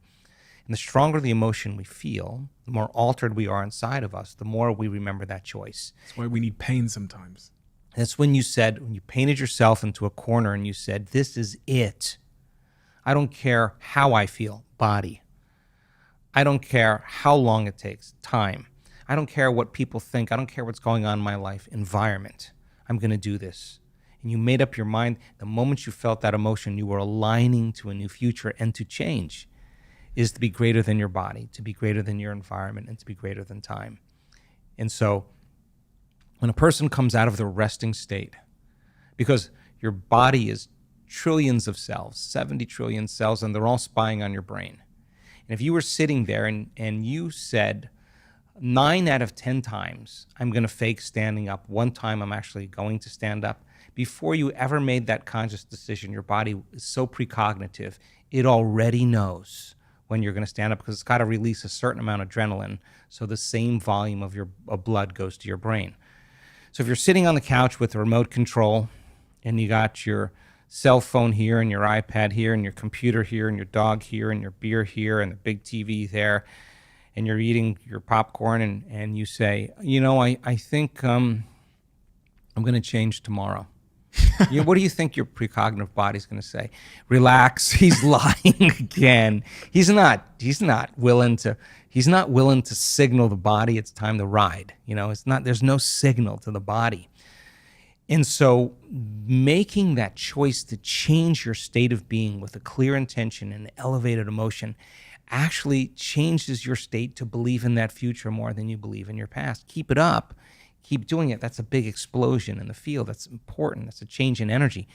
And the stronger the emotion we feel, the more altered we are inside of us, the more we remember that choice. That's why we need pain sometimes. That's when you painted yourself into a corner and you said, this is it. I don't care how I feel, body. I don't care how long it takes, time. I don't care what people think. I don't care what's going on in my life, environment. I'm going to do this. And you made up your mind. The moment you felt that emotion, you were aligning to a new future, and to change is to be greater than your body, to be greater than your environment, and to be greater than time. And so when a person comes out of the resting state, because your body is trillions of cells, 70 trillion cells, and they're all spying on your brain. And if you were sitting there and you said, 9 out of 10 times, I'm going to fake standing up. One time, I'm actually going to stand up. Before you ever made that conscious decision, your body is so precognitive, it already knows when you're going to stand up because it's got to release a certain amount of adrenaline so the same volume of your blood goes to your brain. So if you're sitting on the couch with a remote control and you got your cell phone here and your iPad here and your computer here and your dog here and your beer here and the big TV there, and you're eating your popcorn and you say, I think I'm going to change tomorrow. What do you think your precognitive body's going to say? Relax. He's lying again. He's not willing to signal the body it's time to ride. There's no signal to the body. And so making that choice to change your state of being with a clear intention and elevated emotion actually changes your state to believe in that future more than you believe in your past. Keep it up. Keep doing it. That's a big explosion in the field. That's important. That's a change in energy.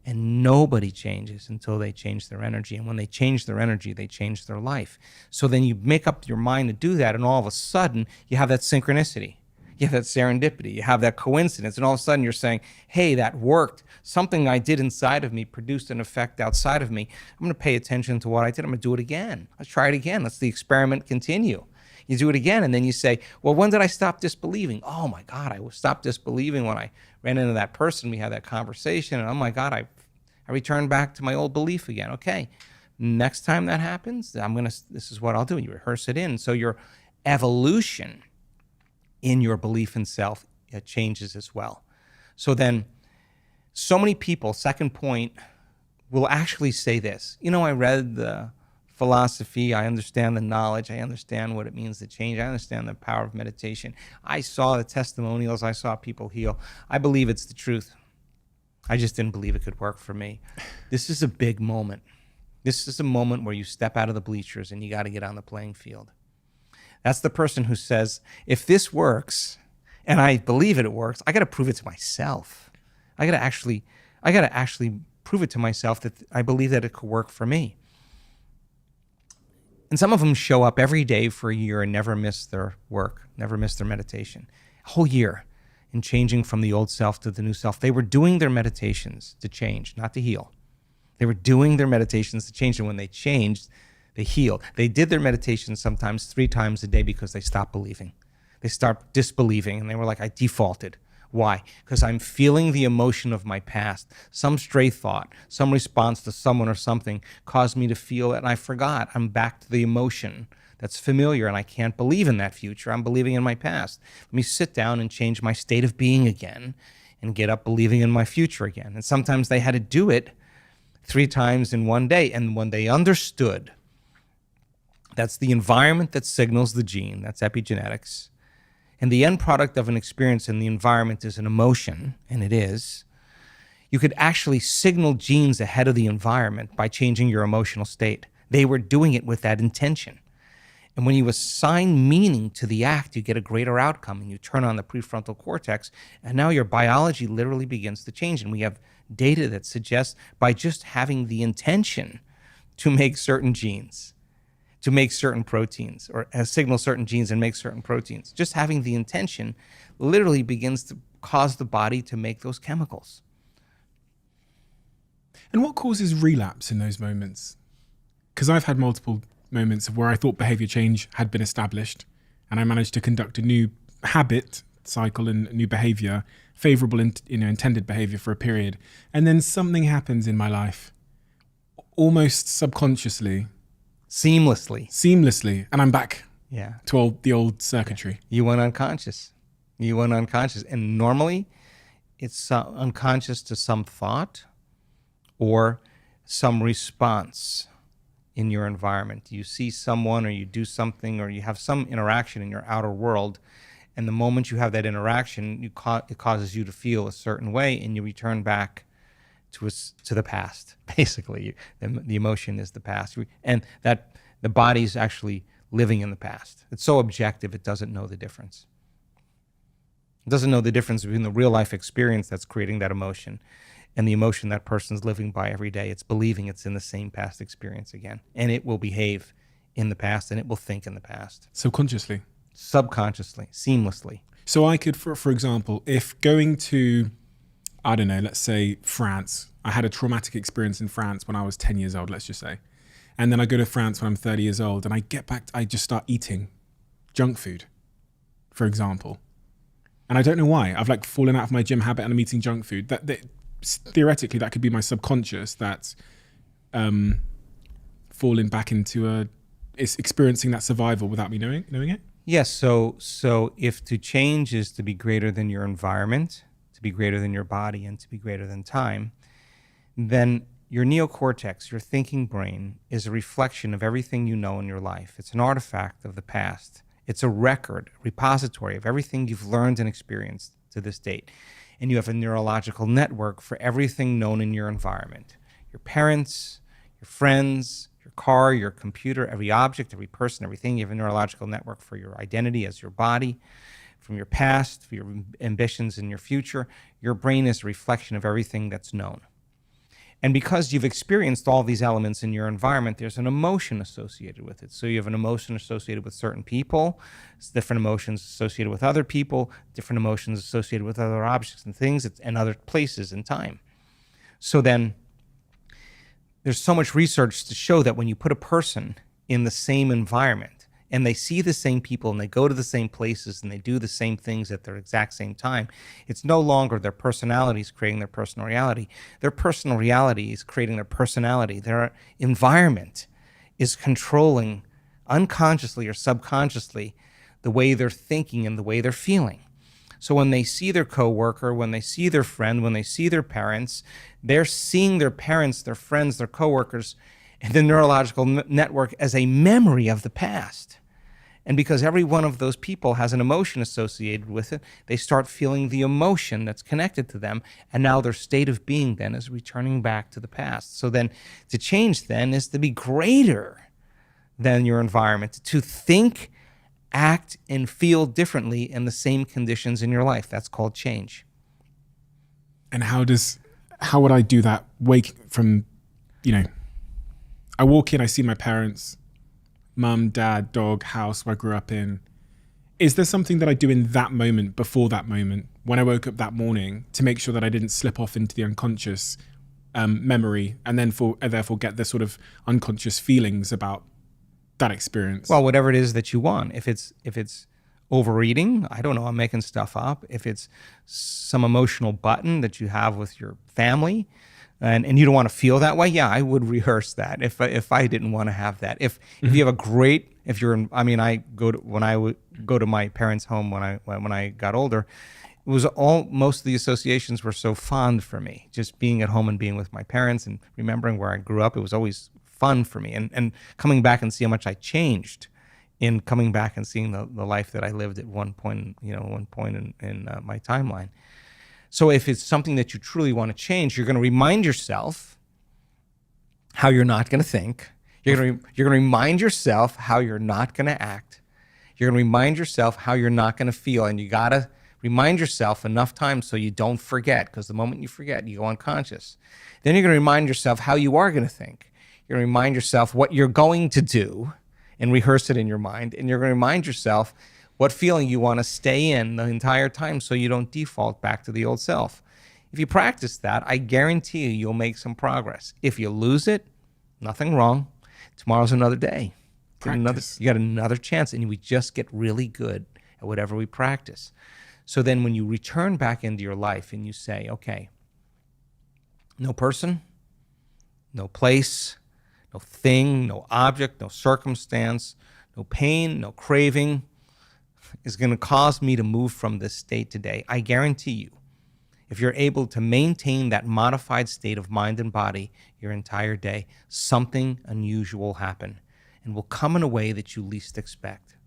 And nobody changes until they change their energy. And when they change their energy, they change their life. So then you make up your mind to do that, and all of a sudden, you have that synchronicity. You have that serendipity. You have that coincidence. And all of a sudden, you're saying, hey, that worked. Something I did inside of me produced an effect outside of me. I'm going to pay attention to what I did. I'm going to do it again. Let's try it again. Let's the experiment continue. You do it again, and then you say, well, when did I stop disbelieving? Oh, my God, I stopped disbelieving when I ran into that person. We had that conversation, and oh, my God, I returned back to my old belief again. Okay, next time that happens, this is what I'll do. You rehearse it in. So your evolution in your belief in self, it changes as well. So then so many people, second point, will actually say this. I read the philosophy, I understand the knowledge, I understand what it means to change, I understand the power of meditation. I saw the testimonials, I saw people heal. I believe it's the truth. I just didn't believe it could work for me. This is a big moment. This is a moment where you step out of the bleachers and you got to get on the playing field. That's the person who says, if this works, and I believe it works, I got to prove it to myself. I got to actually prove it to myself that I believe that it could work for me. And some of them show up every day for a year and never miss their work, never miss their meditation. A whole year in changing from the old self to the new self. They were doing their meditations to change, not to heal. They were doing their meditations to change, and when they changed, They healed. They did their meditation sometimes 3 times a day because they stopped believing. They start disbelieving, and they were like, I defaulted. Why? Because I'm feeling the emotion of my past. Some stray thought, some response to someone or something caused me to feel it, and I forgot. I'm back to the emotion that's familiar, and I can't believe in that future. I'm believing in my past. Let me sit down and change my state of being again and get up believing in my future again. And sometimes they had to do it 3 times in one day. And when they understood that's the environment that signals the gene, that's epigenetics, and the end product of an experience in the environment is an emotion, and it is, you could actually signal genes ahead of the environment by changing your emotional state. They were doing it with that intention. And when you assign meaning to the act, you get a greater outcome, and you turn on the prefrontal cortex, and now your biology literally begins to change. And we have data that suggests by just having the intention to make certain genes, to make certain proteins, or signal certain genes and make certain proteins, just having the intention literally begins to cause the body to make those chemicals. And what causes relapse in those moments? Because I've had multiple moments of where I thought behavior change had been established, and I managed to conduct a new habit cycle and new behavior, favorable intended behavior for a period, and then something happens in my life, almost subconsciously, seamlessly, and I'm back to the old circuitry. You went unconscious. And normally it's unconscious to some thought or some response in your environment. You see someone, or you do something, or you have some interaction in your outer world, and the moment you have that interaction, it causes you to feel a certain way, and you return back to the past. Basically, the emotion is the past, and that the body's actually living in the past. It's so objective, it doesn't know the difference. It doesn't know the difference between the real life experience that's creating that emotion and the emotion that person's living by every day. It's believing it's in the same past experience again. And it will behave in the past, and it will think in the past. Subconsciously? Subconsciously, seamlessly. So I could, for example, if going to, I don't know, let's say France, I had a traumatic experience in France when I was 10 years old, let's just say. And then I go to France when I'm 30 years old, and I get back, I just start eating junk food, for example. And I don't know why. I've like fallen out of my gym habit and I'm eating junk food. That theoretically, that could be my subconscious that's falling back into it's experiencing that survival without me knowing it. Yes. So if to change is to be greater than your environment, to be greater than your body, and to be greater than time, then your neocortex, your thinking brain, is a reflection of everything you know in your life. It's an artifact of the past. It's a record, repository of everything you've learned and experienced to this date. And you have a neurological network for everything known in your environment. Your parents, your friends, your car, your computer, every object, every person, everything. You have a neurological network for your identity as your body, from your past, for your ambitions in your future. Your brain is a reflection of everything that's known. And because you've experienced all these elements in your environment, there's an emotion associated with it. So you have an emotion associated with certain people, different emotions associated with other people, different emotions associated with other objects and things, and other places in time. So then there's so much research to show that when you put a person in the same environment, and they see the same people, and they go to the same places, and they do the same things at their exact same time, it's no longer their personalities creating their personal reality. Their personal reality is creating their personality. Their environment is controlling unconsciously or subconsciously the way they're thinking and the way they're feeling. So when they see their coworker, when they see their friend, when they see their parents, they're seeing their parents, their friends, their coworkers, and the neurological network as a memory of the past. And because every one of those people has an emotion associated with it, they start feeling the emotion that's connected to them. And now their state of being then is returning back to the past. So then to change then is to be greater than your environment, to think, act, and feel differently in the same conditions in your life. That's called change. And how would I do that? Wake from, I walk in, I see my parents, mum, dad, dog, house where I grew up in. Is there something that I do in that moment, before that moment, when I woke up that morning, to make sure that I didn't slip off into the unconscious memory and then therefore get the sort of unconscious feelings about that experience? Well, whatever it is that you want. If it's overeating, I don't know, I'm making stuff up. If it's some emotional button that you have with your family, and you don't want to feel that way, yeah, I would rehearse that if I didn't want to have that. If you have when I would go to my parents' home when I got older, it was most of the associations were so fond for me. Just being at home and being with my parents and remembering where I grew up, it was always fun for me. And coming back and see how much I changed in coming back and seeing the life that I lived at one point in my timeline. So if it's something that you truly want to change, you're going to remind yourself how you're not going to think. You're going to remind yourself how you're not going to act. You're going to remind yourself how you're not going to feel. And you got to remind yourself enough times so you don't forget, because the moment you forget, you go unconscious. Then you're going to remind yourself how you are going to think. You're going to remind yourself what you're going to do and rehearse it in your mind. And you're going to remind yourself what feeling you want to stay in the entire time so you don't default back to the old self. If you practice that, I guarantee you'll make some progress. If you lose it, nothing wrong. Tomorrow's another day. You got another chance, and we just get really good at whatever we practice. So then when you return back into your life and you say, okay, no person, no place, no thing, no object, no circumstance, no pain, no craving is going to cause me to move from this state today. I guarantee you, if you're able to maintain that modified state of mind and body your entire day, something unusual will happen and will come in a way that you least expect,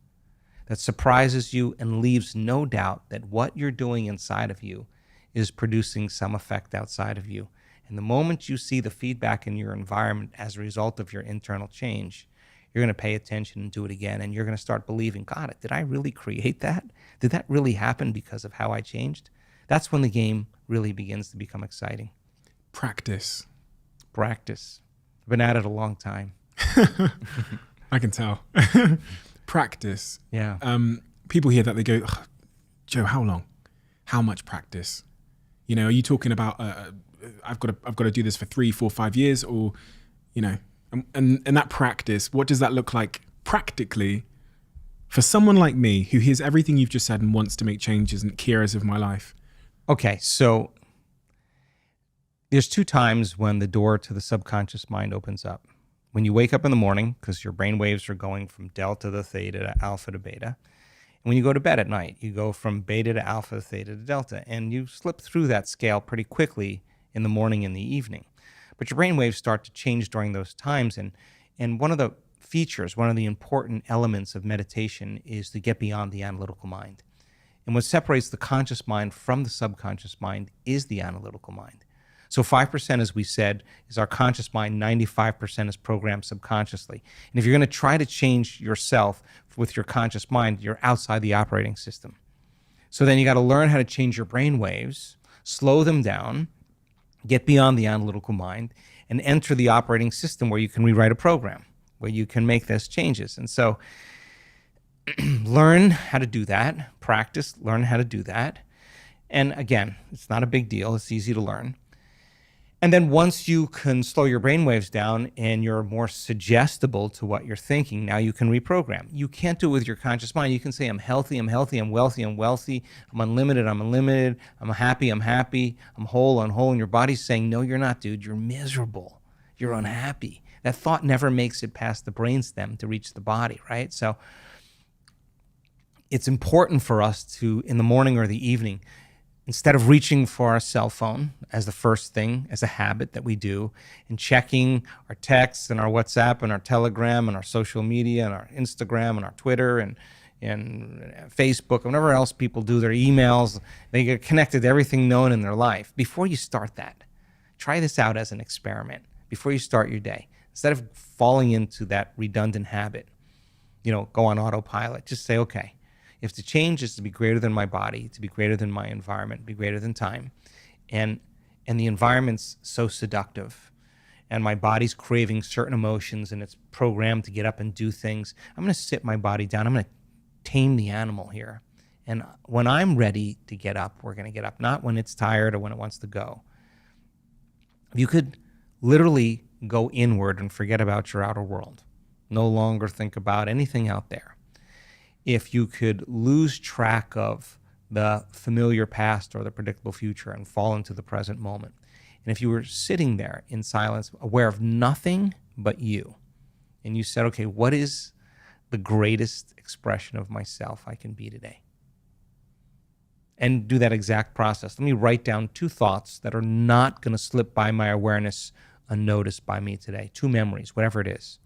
that surprises you and leaves no doubt that what you're doing inside of you is producing some effect outside of you. And the moment you see the feedback in your environment as a result of your internal change, you're going to pay attention and do it again. And you're going to start believing, God, did I really create that? Did that really happen because of how I changed? That's when the game really begins to become exciting. Practice. I've been at it a long time. I can tell. Practice. Yeah. People hear that, they go, Joe, how long? How much practice? You know, are you talking about, I've got to do this for 3, 4, 5 years, or, you know, and that practice, what does that look like practically for someone like me who hears everything you've just said and wants to make changes in key areas of my life? Okay, so there's 2 times when the door to the subconscious mind opens up. When you wake up in the morning, because your brain waves are going from delta to theta to alpha to beta. And when you go to bed at night, you go from beta to alpha, theta to delta. And you slip through that scale pretty quickly in the morning and the evening. But your brain waves start to change during those times. And one of the features, one of the important elements of meditation is to get beyond the analytical mind. And what separates the conscious mind from the subconscious mind is the analytical mind. So 5%, as we said, is our conscious mind, 95% is programmed subconsciously. And if you're going to try to change yourself with your conscious mind, you're outside the operating system. So then you got to learn how to change your brain waves, slow them down, get beyond the analytical mind, and enter the operating system where you can rewrite a program, where you can make those changes. And so learn how to do that, practice, learn how to do that. And again, it's not a big deal. It's easy to learn. And then once you can slow your brainwaves down and you're more suggestible to what you're thinking, now you can reprogram. You can't do it with your conscious mind. You can say, I'm healthy, I'm wealthy, I'm wealthy, I'm unlimited, I'm happy, I'm whole, and your body's saying, no, you're not, dude. You're miserable. You're unhappy. That thought never makes it past the brainstem to reach the body, right? So it's important for us to, in the morning or the evening, instead of reaching for our cell phone as the first thing, as a habit that we do, and checking our texts and our WhatsApp and our Telegram and our social media and our Instagram and our Twitter and Facebook, and whatever else people do, their emails, they get connected to everything known in their life. Before you start that, try this out as an experiment before you start your day. Instead of falling into that redundant habit, go on autopilot, just say, okay, if the change is to be greater than my body, to be greater than my environment, be greater than time, and the environment's so seductive, and my body's craving certain emotions, and it's programmed to get up and do things, I'm going to sit my body down. I'm going to tame the animal here. And when I'm ready to get up, we're going to get up, not when it's tired or when it wants to go. You could literally go inward and forget about your outer world. no longer think about anything out there, if you could lose track of the familiar past or the predictable future and fall into the present moment, and if you were sitting there in silence, aware of nothing but you, and you said, okay, what is the greatest expression of myself I can be today? And do that exact process. Let me write down 2 thoughts that are not going to slip by my awareness unnoticed by me today. 2 memories, whatever it is.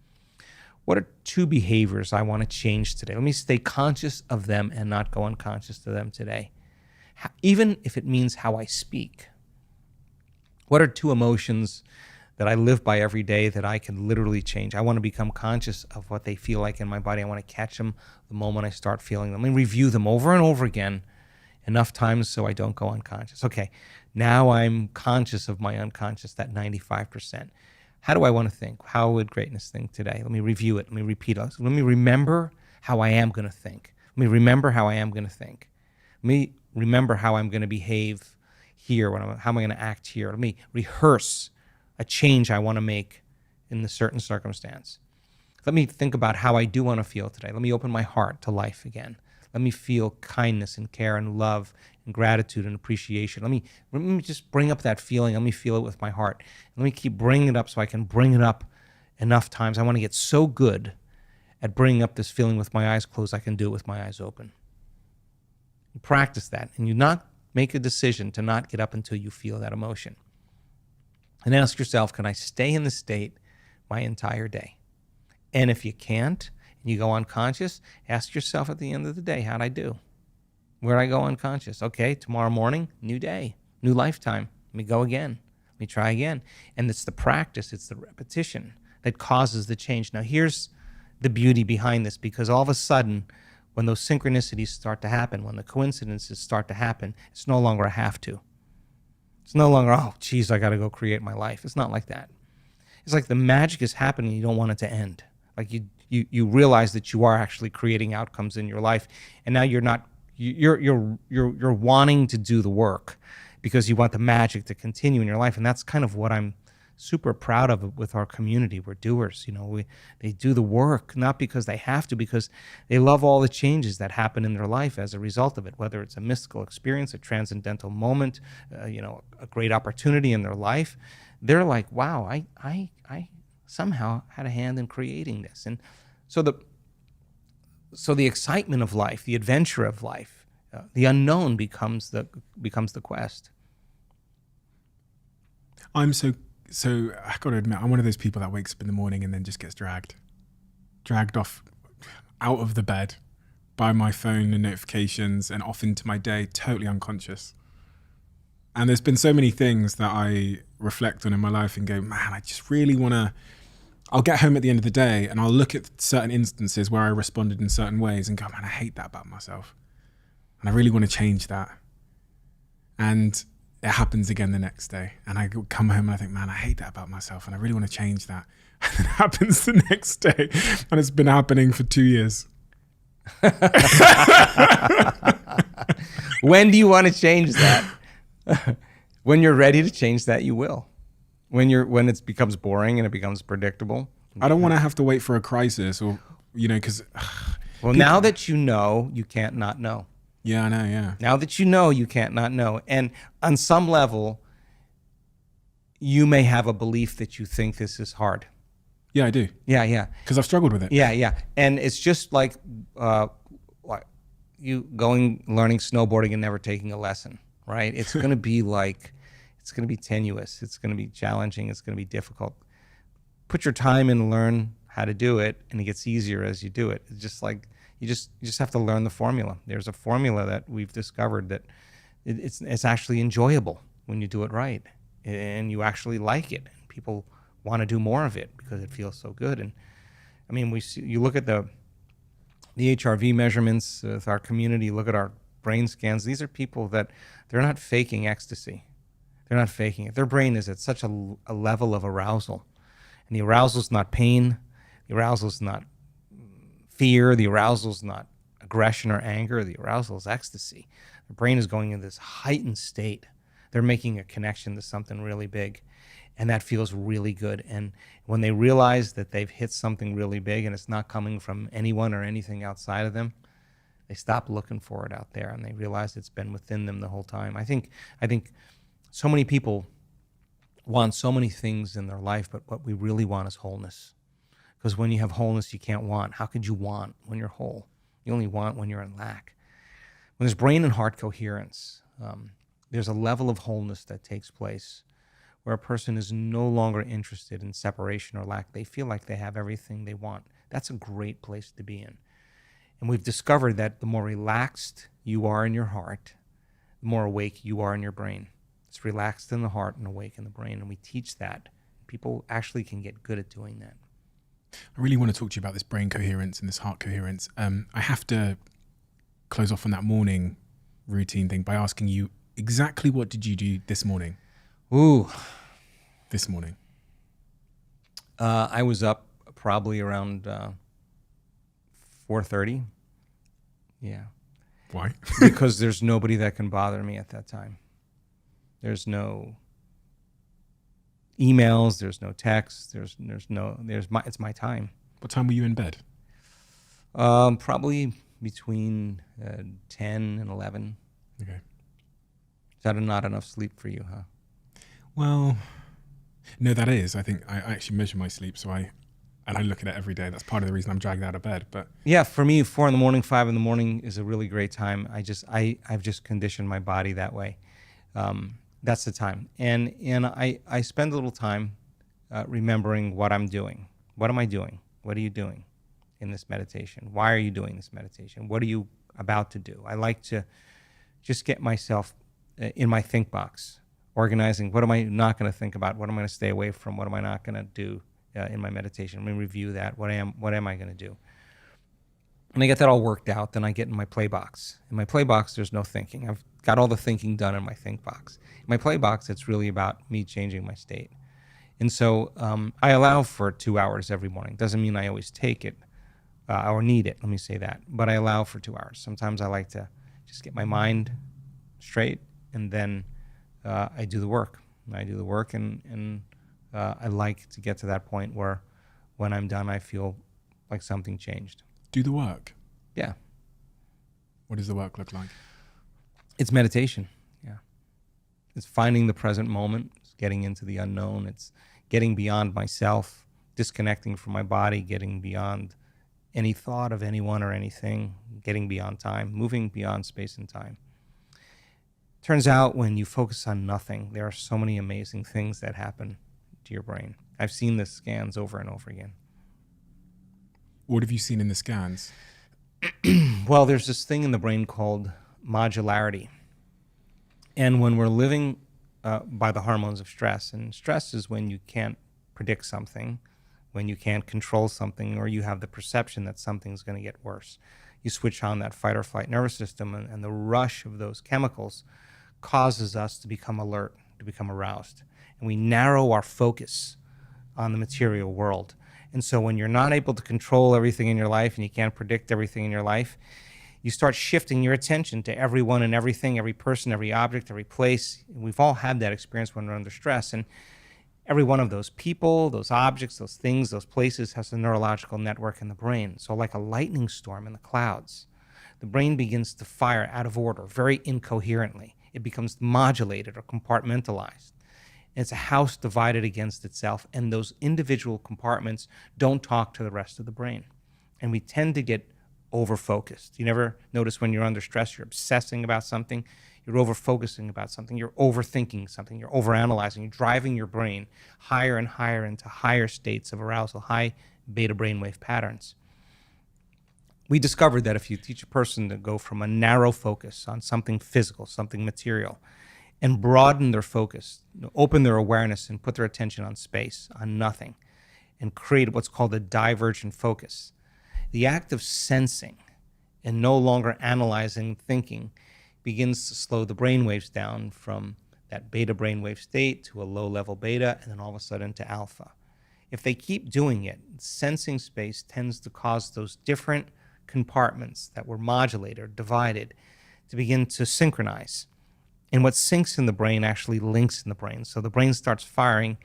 What are 2 behaviors I want to change today? Let me stay conscious of them and not go unconscious to them today, even if it means how I speak. What are 2 emotions that I live by every day that I can literally change? I want to become conscious of what they feel like in my body. I want to catch them the moment I start feeling them. Let me review them over and over again enough times so I don't go unconscious. Okay, now I'm conscious of my unconscious, that 95%. How do I want to think? How would greatness think today? Let me review it. Let me repeat it. Let me remember how I am going to think. Let me remember how I am going to think. Let me remember how I'm going to behave here. How am I going to act here? Let me rehearse a change I want to make in a certain circumstance. Let me think about how I do want to feel today. Let me open my heart to life again. Let me feel kindness and care and love and gratitude and appreciation. Let me just bring up that feeling. Let me feel it with my heart. Let me keep bringing it up so I can bring it up enough times. I want to get so good at bringing up this feeling with my eyes closed, I can do it with my eyes open. You practice that, and you not make a decision to not get up until you feel that emotion. And ask yourself, can I stay in this state my entire day? And if you can't, and you go unconscious, ask yourself at the end of the day, how'd I do? Where'd I go unconscious? Okay, tomorrow morning, new day, new lifetime. Let me go again. Let me try again. And it's the practice, it's the repetition that causes the change. Now, here's the beauty behind this, because all of a sudden, when those synchronicities start to happen, when the coincidences start to happen, it's no longer a have to. It's no longer, oh, geez, I got to go create my life. It's not like that. It's like the magic is happening, you don't want it to end. Like you realize that you are actually creating outcomes in your life, and now you're wanting to do the work because you want the magic to continue in your life. And that's kind of what I'm super proud of with our community. We're doers, they do the work, not because they have to, because they love all the changes that happen in their life as a result of it, whether it's a mystical experience, a transcendental moment, a great opportunity in their life. They're like, wow, I somehow had a hand in creating this. And so the excitement of life, the adventure of life, the unknown becomes the quest. I'm so I got to admit, I'm one of those people that wakes up in the morning and then just gets dragged off out of the bed by my phone and notifications and off into my day, totally unconscious. And there's been so many things that I reflect on in my life and go, man, I just really want to. I'll get home at the end of the day and I'll look at certain instances where I responded in certain ways and go, man, I hate that about myself. And I really want to change that. And it happens again the next day. And I come home and I think, man, I hate that about myself and I really want to change that. And it happens the next day. And it's been happening for 2 years. When do you want to change that? When you're ready to change that, you will. When it becomes boring and it becomes predictable. I don't want to have to wait for a crisis or, because. Well, now that you know, you can't not know. Yeah, I know, yeah. Now that you know, you can't not know. And on some level, you may have a belief that you think this is hard. Yeah, I do. Yeah. Because I've struggled with it. Yeah. And it's just like you learning snowboarding and never taking a lesson, right? It's going to be it's going to be tenuous. It's going to be challenging. It's going to be difficult. Put your time in and learn how to do it, and it gets easier as you do it. It's just like you just have to learn the formula. There's a formula that we've discovered that it's actually enjoyable when you do it right, and you actually like it. People want to do more of it because it feels so good. And I mean, you look at the HRV measurements with our community. Look at our brain scans. These are people that they're not faking ecstasy. They're not faking it. Their brain is at such a level of arousal. And the arousal is not pain. The arousal is not fear. The arousal is not aggression or anger. The arousal is ecstasy. The brain is going in this heightened state. They're making a connection to something really big. And that feels really good. And when they realize that they've hit something really big and it's not coming from anyone or anything outside of them, they stop looking for it out there and they realize it's been within them the whole time. I think so many people want so many things in their life, but what we really want is wholeness. Because when you have wholeness, you can't want. How could you want when you're whole? You only want when you're in lack. When there's brain and heart coherence, there's a level of wholeness that takes place where a person is no longer interested in separation or lack. They feel like they have everything they want. That's a great place to be in. And we've discovered that the more relaxed you are in your heart, the more awake you are in your brain. It's relaxed in the heart and awake in the brain. And we teach that. People actually can get good at doing that. I really want to talk to you about this brain coherence and this heart coherence. I have to close off on that morning routine thing by asking you, exactly what did you do this morning? Ooh. This morning? I was up probably around 4:30. Yeah. Why? Because there's nobody that can bother me at that time. There's no emails, there's no texts, it's my time. What time were you in bed? Probably between 10 and 11. Okay. Is that not enough sleep for you, huh? Well, no, that is. I think I actually measure my sleep, and I look at it every day. That's part of the reason I'm dragged out of bed. But yeah, for me, 4 a.m, 5 a.m. is a really great time. I've just conditioned my body that way. That's the time, and I spend a little time remembering what I'm doing. What am I doing? What are you doing in this meditation? Why are you doing this meditation? What are you about to do? I like to just get myself in my think box, organizing what am I not going to think about, what am I going to stay away from, what am I not going to do in my meditation. I'm going to review that. What am I going to do? When I get that all worked out, then I get in my play box. In my play box, there's no thinking. I've got all the thinking done in my think box. In my play box, it's really about me changing my state. And so I allow for 2 hours every morning. Doesn't mean I always take it or need it, let me say that. But I allow for 2 hours. Sometimes I like to just get my mind straight, and then I do the work. And I like to get to that point where when I'm done, I feel like something changed. Do the work. Yeah. What does the work look like? It's meditation. Yeah. It's finding the present moment. It's getting into the unknown. It's getting beyond myself, disconnecting from my body, getting beyond any thought of anyone or anything, getting beyond time, moving beyond space and time. Turns out when you focus on nothing, there are so many amazing things that happen to your brain. I've seen the scans over and over again. What have you seen in the scans? Well, there's this thing in the brain called modularity. And when we're living by the hormones of stress, and stress is when you can't predict something, when you can't control something, or you have the perception that something's going to get worse. You switch on that fight or flight nervous system, and the rush of those chemicals causes us to become alert, to become aroused. And we narrow our focus on the material world. And so when you're not able to control everything in your life and you can't predict everything in your life, you start shifting your attention to everyone and everything, every person, every object, every place. We've all had that experience when we're under stress. And every one of those people, those objects, those things, those places has a neurological network in the brain. So like a lightning storm in the clouds, the brain begins to fire out of order, very incoherently. It becomes modulated or compartmentalized. It's a house divided against itself, and those individual compartments don't talk to the rest of the brain. And we tend to get over-focused. You never notice when you're under stress, you're obsessing about something, you're over-focusing about something, you're overthinking something, you're overanalyzing, you're driving your brain higher and higher into higher states of arousal, high beta brainwave patterns. We discovered that if you teach a person to go from a narrow focus on something physical, something material, and broaden their focus, open their awareness and put their attention on space, on nothing, and create what's called a divergent focus. The act of sensing and no longer analyzing, thinking, begins to slow the brainwaves down from that beta brainwave state to a low-level beta, and then all of a sudden to alpha. If they keep doing it, sensing space tends to cause those different compartments that were modulated or divided to begin to synchronize. And what syncs in the brain actually links in the brain. So the brain starts firing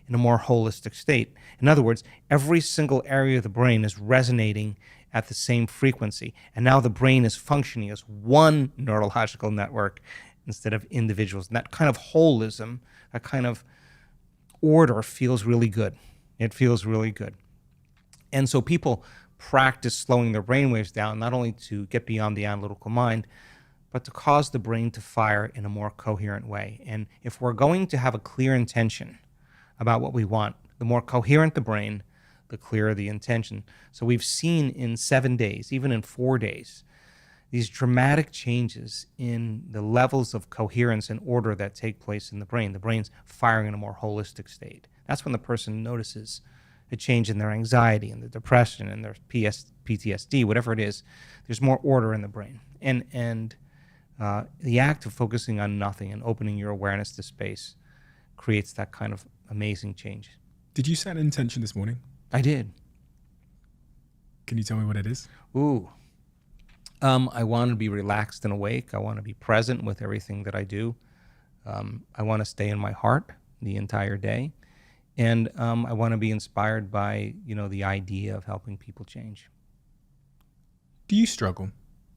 in a more holistic state. In other words, every single area of the brain is resonating at the same frequency. And now the brain is functioning as one neurological network instead of individuals. And that kind of holism, that kind of order feels really good. It feels really good. And so people practice slowing their brain waves down, not only to get beyond the analytical mind, but to cause the brain to fire in a more coherent way. And if we're going to have a clear intention about what we want, the more coherent the brain, the clearer the intention. So we've seen in 7 days, even in 4 days, these dramatic changes in the levels of coherence and order that take place in the brain. The brain's firing in a more holistic state. That's when the person notices a change in their anxiety and their depression and their PTSD, whatever it is. There's more order in the brain. And the act of focusing on nothing and opening your awareness to space creates that kind of amazing change. Did you set an intention this morning? I did. Can you tell me what it is? Ooh. I want to be relaxed and awake. I want to be present with everything that I do. I want to stay in my heart the entire day. And I want to be inspired by, the idea of helping people change. Do you struggle?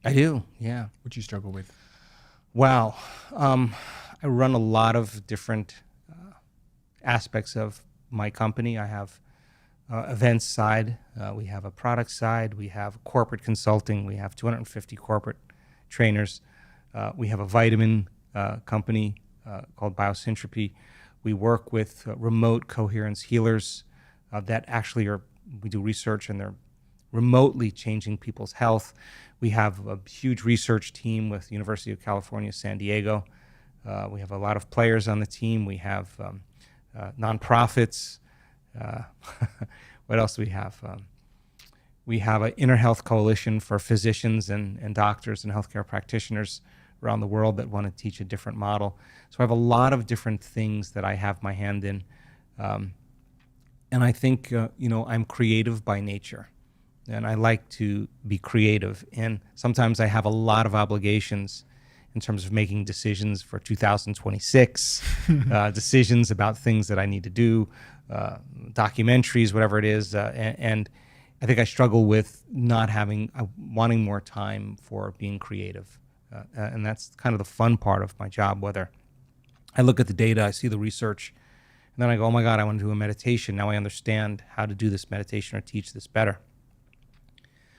I do, yeah. What do you struggle with? Wow. I run a lot of different aspects of my company. I have events side, we have a product side, we have corporate consulting, we have 250 corporate trainers, we have a vitamin company called Biosyntropy. We work with remote coherence healers that actually we do research and they're remotely changing people's health. We have a huge research team with University of California, San Diego. We have a lot of players on the team. We have nonprofits. What else do we have? We have an inner health coalition for physicians and doctors and healthcare practitioners around the world that want to teach a different model. So I have a lot of different things that I have my hand in. And I think, I'm creative by nature. And I like to be creative. And sometimes I have a lot of obligations in terms of making decisions for 2026, decisions about things that I need to do, documentaries, whatever it is. And I think I struggle with wanting more time for being creative. And that's kind of the fun part of my job, whether I look at the data, I see the research, and then I go, oh my God, I want to do a meditation. Now I understand how to do this meditation or teach this better.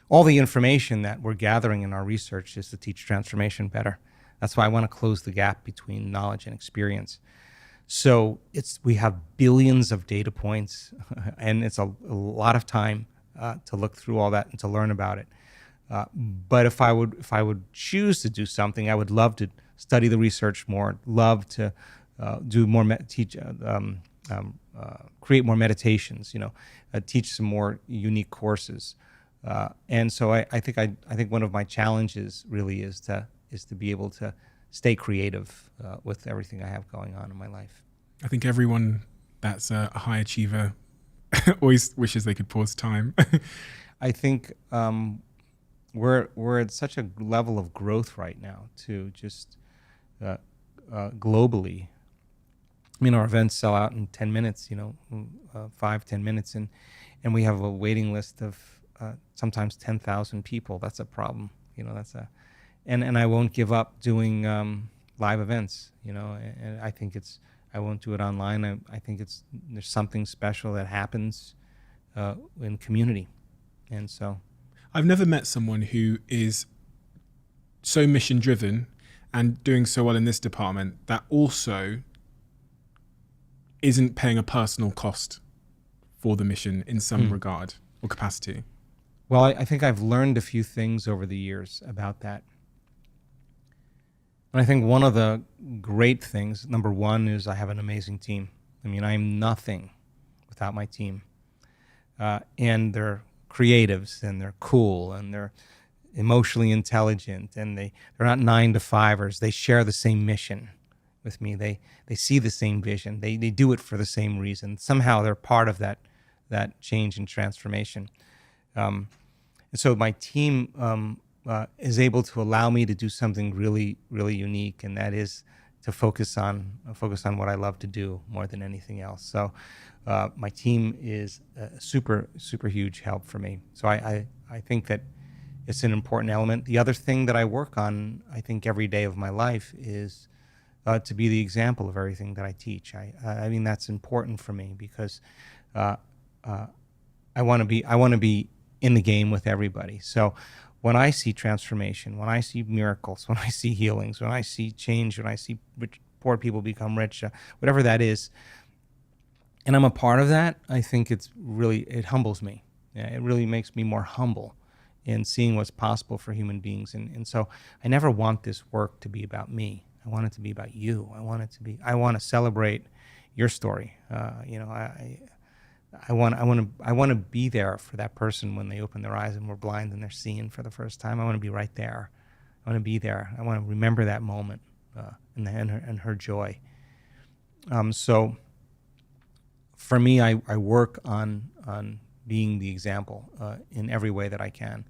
All the information that we're gathering in our research is to teach transformation better. That's why I want to close the gap between knowledge and experience. So we have billions of data points, and it's a lot of time to look through all that and to learn about it. But if I would choose to do something, I would love to study the research more, love to do more, create more meditations, teach some more unique courses. And so I think one of my challenges really is to be able to stay creative with everything I have going on in my life. I think everyone that's a high achiever always wishes they could pause time. I think we're at such a level of growth right now to just globally. I mean, our events sell out in 10 minutes, 5-10 minutes, and we have a waiting list of sometimes 10,000 people. That's a problem, and I won't give up doing live events, and I think I won't do it online. I think there's something special that happens in community, and so. I've never met someone who is so mission driven and doing so well in this department that also isn't paying a personal cost for the mission in some regard or capacity. Well, I think I've learned a few things over the years about that. And I think one of the great things, number one, is I have an amazing team. I mean, I am nothing without my team. And they're creatives, and they're cool, and they're emotionally intelligent, and they're not 9-to-5ers. They share the same mission with me. They see the same vision. They do it for the same reason. Somehow they're part of that change and transformation. And so my team is able to allow me to do something really, really unique, and that is to focus on what I love to do more than anything else. So my team is a super huge help for me. So I think that it's an important element. The other thing that I work on, I think, every day of my life is to be the example of everything that I teach. I mean, that's important for me because I want to be in the game with everybody. So when I see transformation, when I see miracles, when I see healings, when I see change, when I see poor people become rich, whatever that is, and I'm a part of that, I think it humbles me. Yeah, it really makes me more humble in seeing what's possible for human beings. And so I never want this work to be about me. I want it to be about you. I want to celebrate your story. I want to be there for that person when they open their eyes and we're blind and they're seeing for the first time. I want to be right there. I want to be there. I want to remember that moment and her joy. So for me, I work on being the example in every way that I can,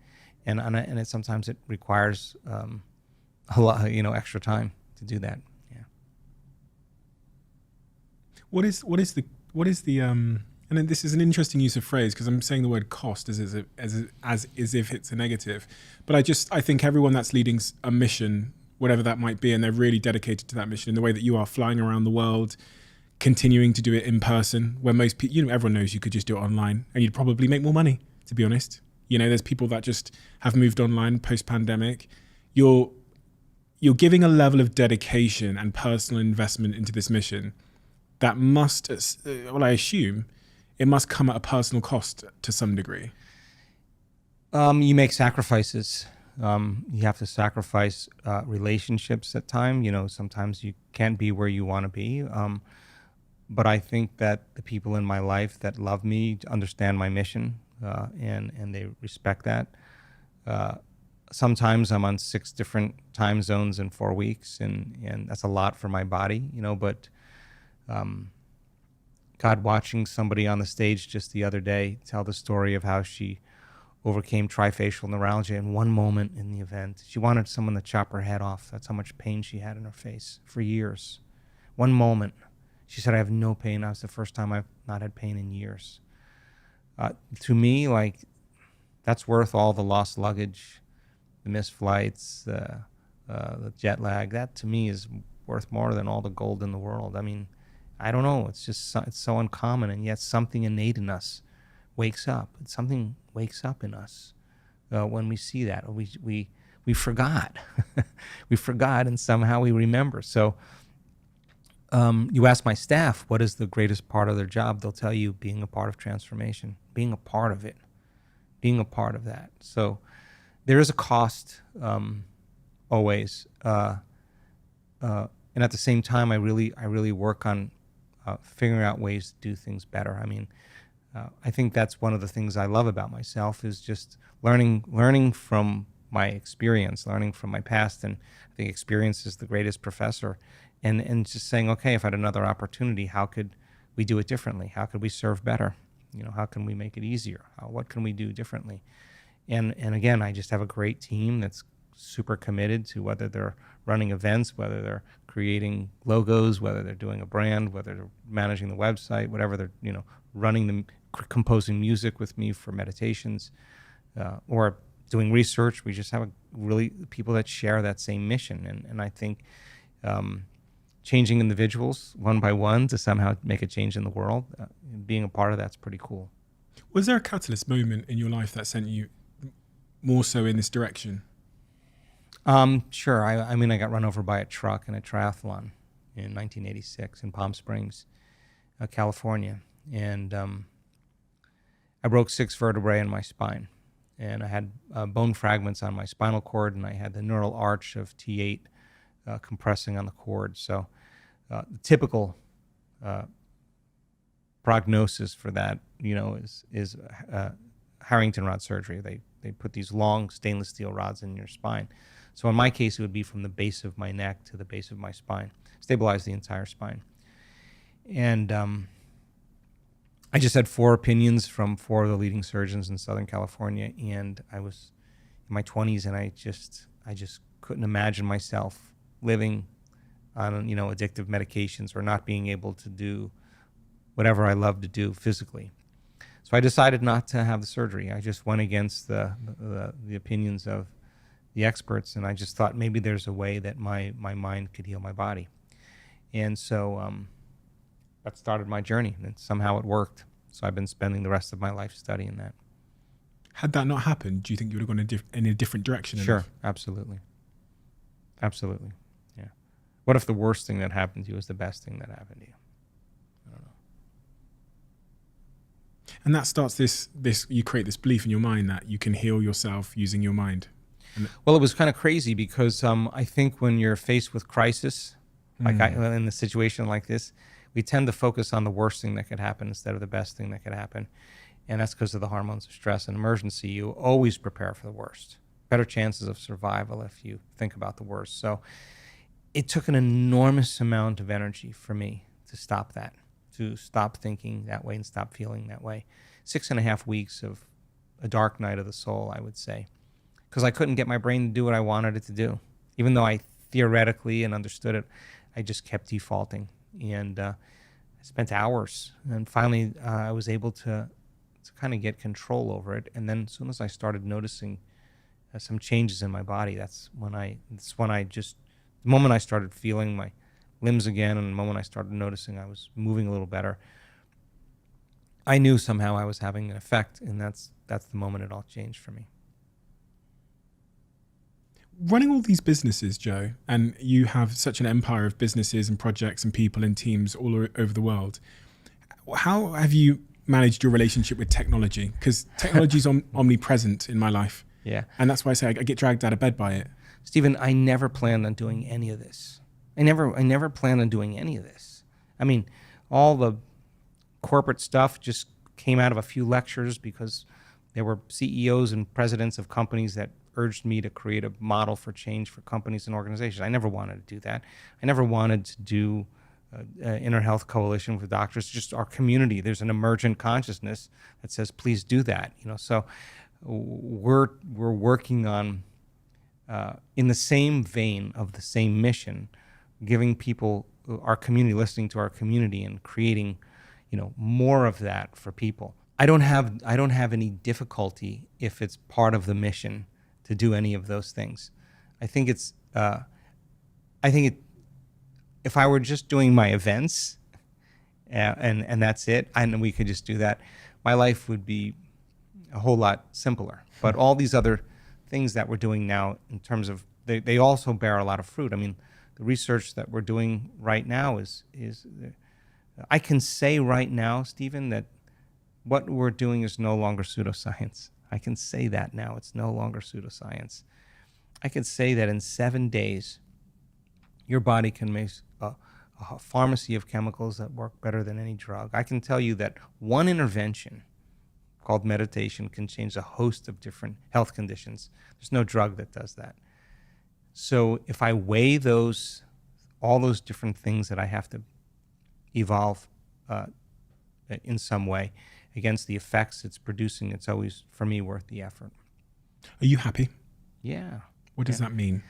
and sometimes it requires a lot, extra time to do that. Yeah. What is the and then this is an interesting use of phrase because I'm saying the word cost as if it's a negative, but I think everyone that's leading a mission, whatever that might be, and they're really dedicated to that mission in the way that you are, flying around the world, continuing to do it in person, where most people, everyone knows you could just do it online and you'd probably make more money, to be honest. There's people that just have moved online post-pandemic. You're giving a level of dedication and personal investment into this mission that must, I assume, it must come at a personal cost to some degree. You make sacrifices. You have to sacrifice relationships at times. Sometimes you can't be where you want to be. But I think that the people in my life that love me understand my mission, and they respect that. Sometimes I'm on 6 different time zones in 4 weeks, and that's a lot for my body, but God, watching somebody on the stage just the other day tell the story of how she overcame trifacial neuralgia in one moment in the event. She wanted someone to chop her head off. That's how much pain she had in her face for years. One moment. She said, I have no pain. That was the first time I've not had pain in years. To me, that's worth all the lost luggage, the missed flights, the jet lag. That to me is worth more than all the gold in the world. I mean, I don't know. It's just it's so uncommon, and yet something innate in us wakes up. Something wakes up in us when we see that. We forgot. We forgot, and somehow we remember. So you ask my staff, what is the greatest part of their job? They'll tell you being a part of transformation, being a part of it, being a part of that. So there is a cost always. And at the same time, I really work on figuring out ways to do things better. I mean, I think that's one of the things I love about myself is just learning from my experience, learning from my past. And I think experience is the greatest professor. And just saying, okay, if I had another opportunity, how could we do it differently? How could we serve better? How can we make it easier? What can we do differently? And again, I just have a great team that's super committed to whether they're running events, whether they're creating logos, whether they're doing a brand, whether they're managing the website, whatever they're, running them, composing music with me for meditations, or doing research. We just have really people that share that same mission. And I think changing individuals one by one to somehow make a change in the world, being a part of that's pretty cool. Was there a catalyst moment in your life that sent you more so in this direction? Sure. I mean, I got run over by a truck in a triathlon in 1986 in Palm Springs, California. And I broke 6 vertebrae in my spine. And I had bone fragments on my spinal cord, and I had the neural arch of T8 compressing on the cord. So the typical prognosis for that, is Harrington rod surgery. They put these long stainless steel rods in your spine. So in my case, it would be from the base of my neck to the base of my spine, stabilize the entire spine. And I just had 4 opinions from 4 of the leading surgeons in Southern California, and I was in my 20s, and I just couldn't imagine myself living on addictive medications or not being able to do whatever I love to do physically. So I decided not to have the surgery. I just went against the opinions of the experts, and I just thought maybe there's a way that my mind could heal my body. And so that started my journey, and somehow it worked. So I've been spending the rest of my life studying that. Had that not happened, do you think you would have gone in a different direction? Sure, absolutely. Absolutely, yeah. What if the worst thing that happened to you was the best thing that happened to you? I don't know. And that starts this you create this belief in your mind that you can heal yourself using your mind. Well, it was kind of crazy because I think when you're faced with crisis, like in a situation like this, we tend to focus on the worst thing that could happen instead of the best thing that could happen. And that's because of the hormones of stress and emergency. You always prepare for the worst. Better chances of survival if you think about the worst. So it took an enormous amount of energy for me to stop that, to stop thinking that way and stop feeling that way. 6.5 weeks of a dark night of the soul, I would say, because I couldn't get my brain to do what I wanted it to do. Even though I theoretically and understood it, I just kept defaulting. And I spent hours. And finally, I was able to kind of get control over it. And then as soon as I started noticing some changes in my body, the moment I started feeling my limbs again, and the moment I started noticing I was moving a little better, I knew somehow I was having an effect, and that's the moment it all changed for me. Running all these businesses, Joe, and you have such an empire of businesses and projects and people and teams all over the world, how have you managed your relationship with technology? Because technology is omnipresent in my life. Yeah. And that's why I say I get dragged out of bed by it. Stephen, I never planned on doing any of this. I never planned on doing any of this. I mean, all the corporate stuff just came out of a few lectures because there were CEOs and presidents of companies that urged me to create a model for change for companies and organizations. I never wanted to do that. I never wanted to do Inner Health Coalition with doctors, just our community. There's an emergent consciousness that says, please do that. So we're working on, in the same vein of the same mission, giving people, our community, listening to our community and creating, more of that for people. I don't have any difficulty if it's part of the mission to do any of those things. If I were just doing my events and that's it, and we could just do that, my life would be a whole lot simpler. But all these other things that we're doing now, in terms of, they also bear a lot of fruit. I mean, the research that we're doing right now is I can say right now, Stephen, that what we're doing is no longer pseudoscience. I can say that now. It's no longer pseudoscience. I can say that in 7 days, your body can make a pharmacy of chemicals that work better than any drug. I can tell you that one intervention called meditation can change a host of different health conditions. There's no drug that does that. So if I weigh all those different things that I have to evolve in some way against the effects it's producing, it's always, for me, worth the effort. Are you happy? Yeah. What does that mean?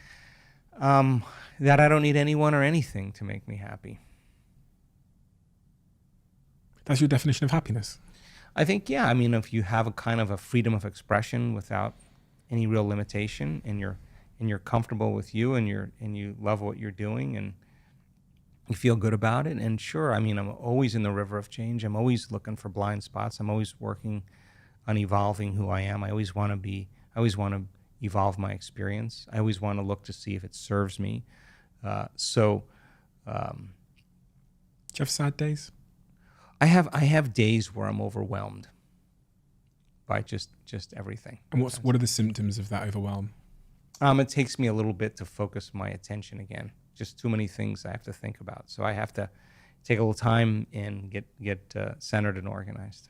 That I don't need anyone or anything to make me happy. That's your definition of happiness? I think, yeah. I mean, if you have a kind of a freedom of expression without any real limitation, and you're comfortable with you, and you love what you're doing, and you feel good about it. And sure, I mean, I'm always in the river of change. I'm always looking for blind spots. I'm always working on evolving who I am. I always want to evolve my experience. I always want to look to see if it serves me. Do you have sad days? I have days where I'm overwhelmed by just everything. And what are the symptoms of that overwhelm? It takes me a little bit to focus my attention again. Just too many things I have to think about. So I have to take a little time and get centered and organized.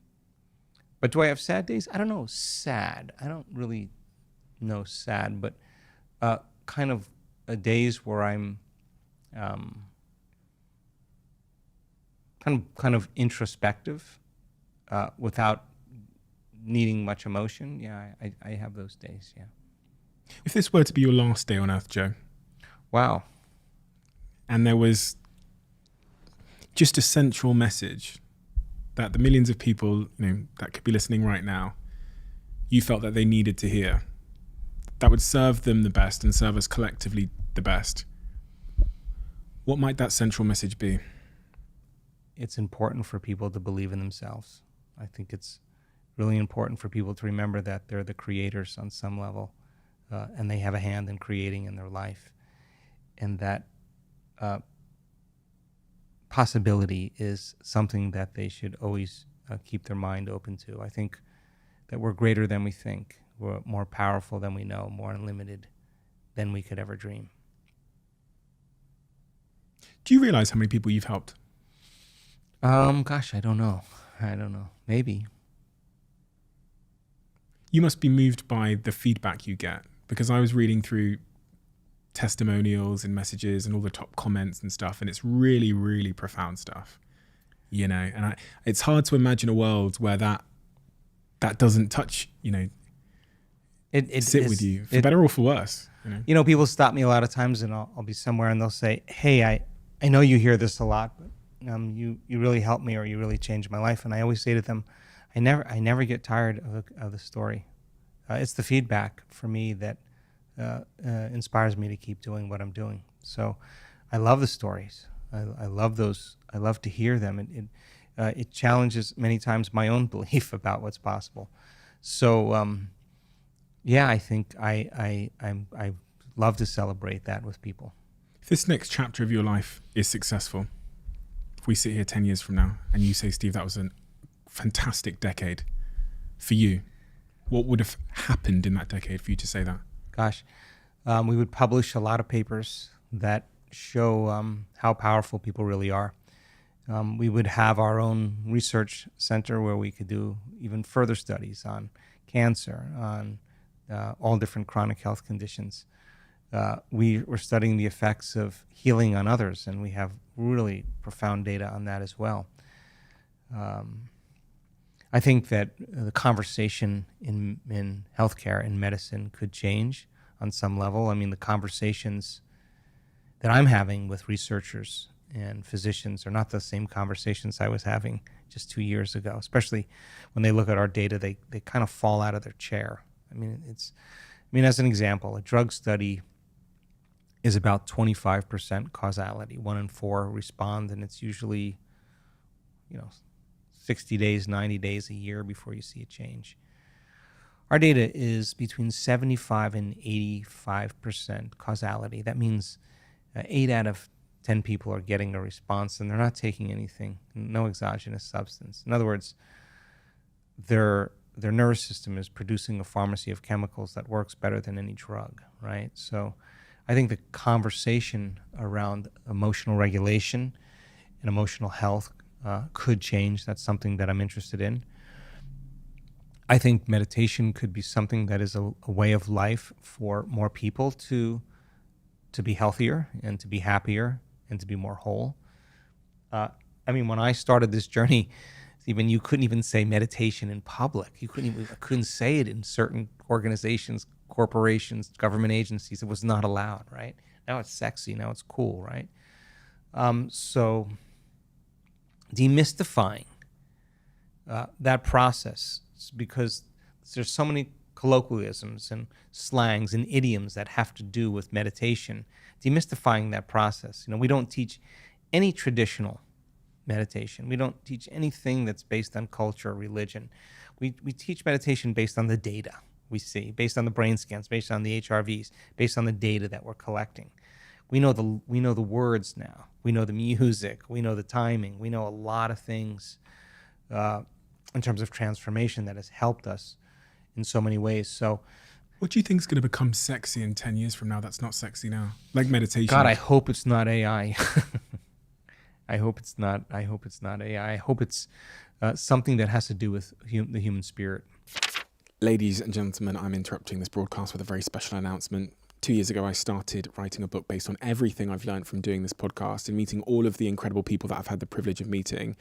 But do I have sad days? I don't know. Sad. I don't really know sad, but kind of days where I'm kind of introspective without needing much emotion. Yeah, I have those days, yeah. If this were to be your last day on Earth, Joe. Wow. and there was just a central message that the millions of people, that could be listening right now, you felt that they needed to hear, that would serve them the best and serve us collectively the best, what might that central message be? It's important for people to believe in themselves. I think it's really important for people to remember that they're the creators on some level, and they have a hand in creating in their life, and that possibility is something that they should always keep their mind open to. I think that we're greater than we think. We're more powerful than we know, more unlimited than we could ever dream. Do you realize how many people you've helped? Gosh, I don't know. Maybe. You must be moved by the feedback you get, because I was reading through testimonials and messages and all the top comments and stuff, and it's really, really profound stuff, and it's hard to imagine a world where that doesn't touch, sit with you, for better or for worse. People stop me a lot of times, and I'll be somewhere and they'll say, hey, I know you hear this a lot, but you really helped me, or you really changed my life. And I always say to them, I never get tired of the story. It's the feedback for me that inspires me to keep doing what I'm doing. So I love the stories. I love those. I love to hear them. It challenges many times my own belief about what's possible. So I think I love to celebrate that with people. If this next chapter of your life is successful, if we sit here 10 years from now and you say, Steve, that was a fantastic decade for you, what would have happened in that decade for you to say that? Gosh, we would publish a lot of papers that show how powerful people really are. We would have our own research center where we could do even further studies on cancer, on all different chronic health conditions. We were studying the effects of healing on others, and we have really profound data on that as well. I think that the conversation in healthcare and medicine could change on some level. I mean, the conversations that I'm having with researchers and physicians are not the same conversations I was having just 2 years ago, especially when they look at our data, they kind of fall out of their chair. As an example, a drug study is about 25% causality. 1 in 4 respond, and it's usually, 60 days, 90 days, a year before you see a change. Our data is between 75 and 85% causality. That means 8 out of 10 people are getting a response, and they're not taking anything, no exogenous substance. In other words, their nervous system is producing a pharmacy of chemicals that works better than any drug, right? So I think the conversation around emotional regulation and emotional health could change. That's something that I'm interested in. I think meditation could be something that is a way of life for more people to be healthier and to be happier and to be more whole. When I started this journey, Stephen, you couldn't even say meditation in public. I couldn't say it in certain organizations, corporations, government agencies. It was not allowed, right? Now it's sexy. Now it's cool, right? So demystifying that process, because there's so many colloquialisms and slangs and idioms that have to do with meditation, demystifying that process. We don't teach any traditional meditation. We don't teach anything that's based on culture or religion. We teach meditation based on the data we see, based on the brain scans, based on the HRVs, based on the data that we're collecting. We know the words now. We know the music. We know the timing. We know a lot of things in terms of transformation that has helped us in so many ways. So, what do you think is going to become sexy in 10 years from now that's not sexy now? Like meditation. God, I hope it's not AI. I hope it's not AI. I hope it's something that has to do with the human spirit. Ladies and gentlemen, I'm interrupting this broadcast with a very special announcement. 2 years ago, I started writing a book based on everything I've learned from doing this podcast and meeting all of the incredible people that I've had the privilege of meeting,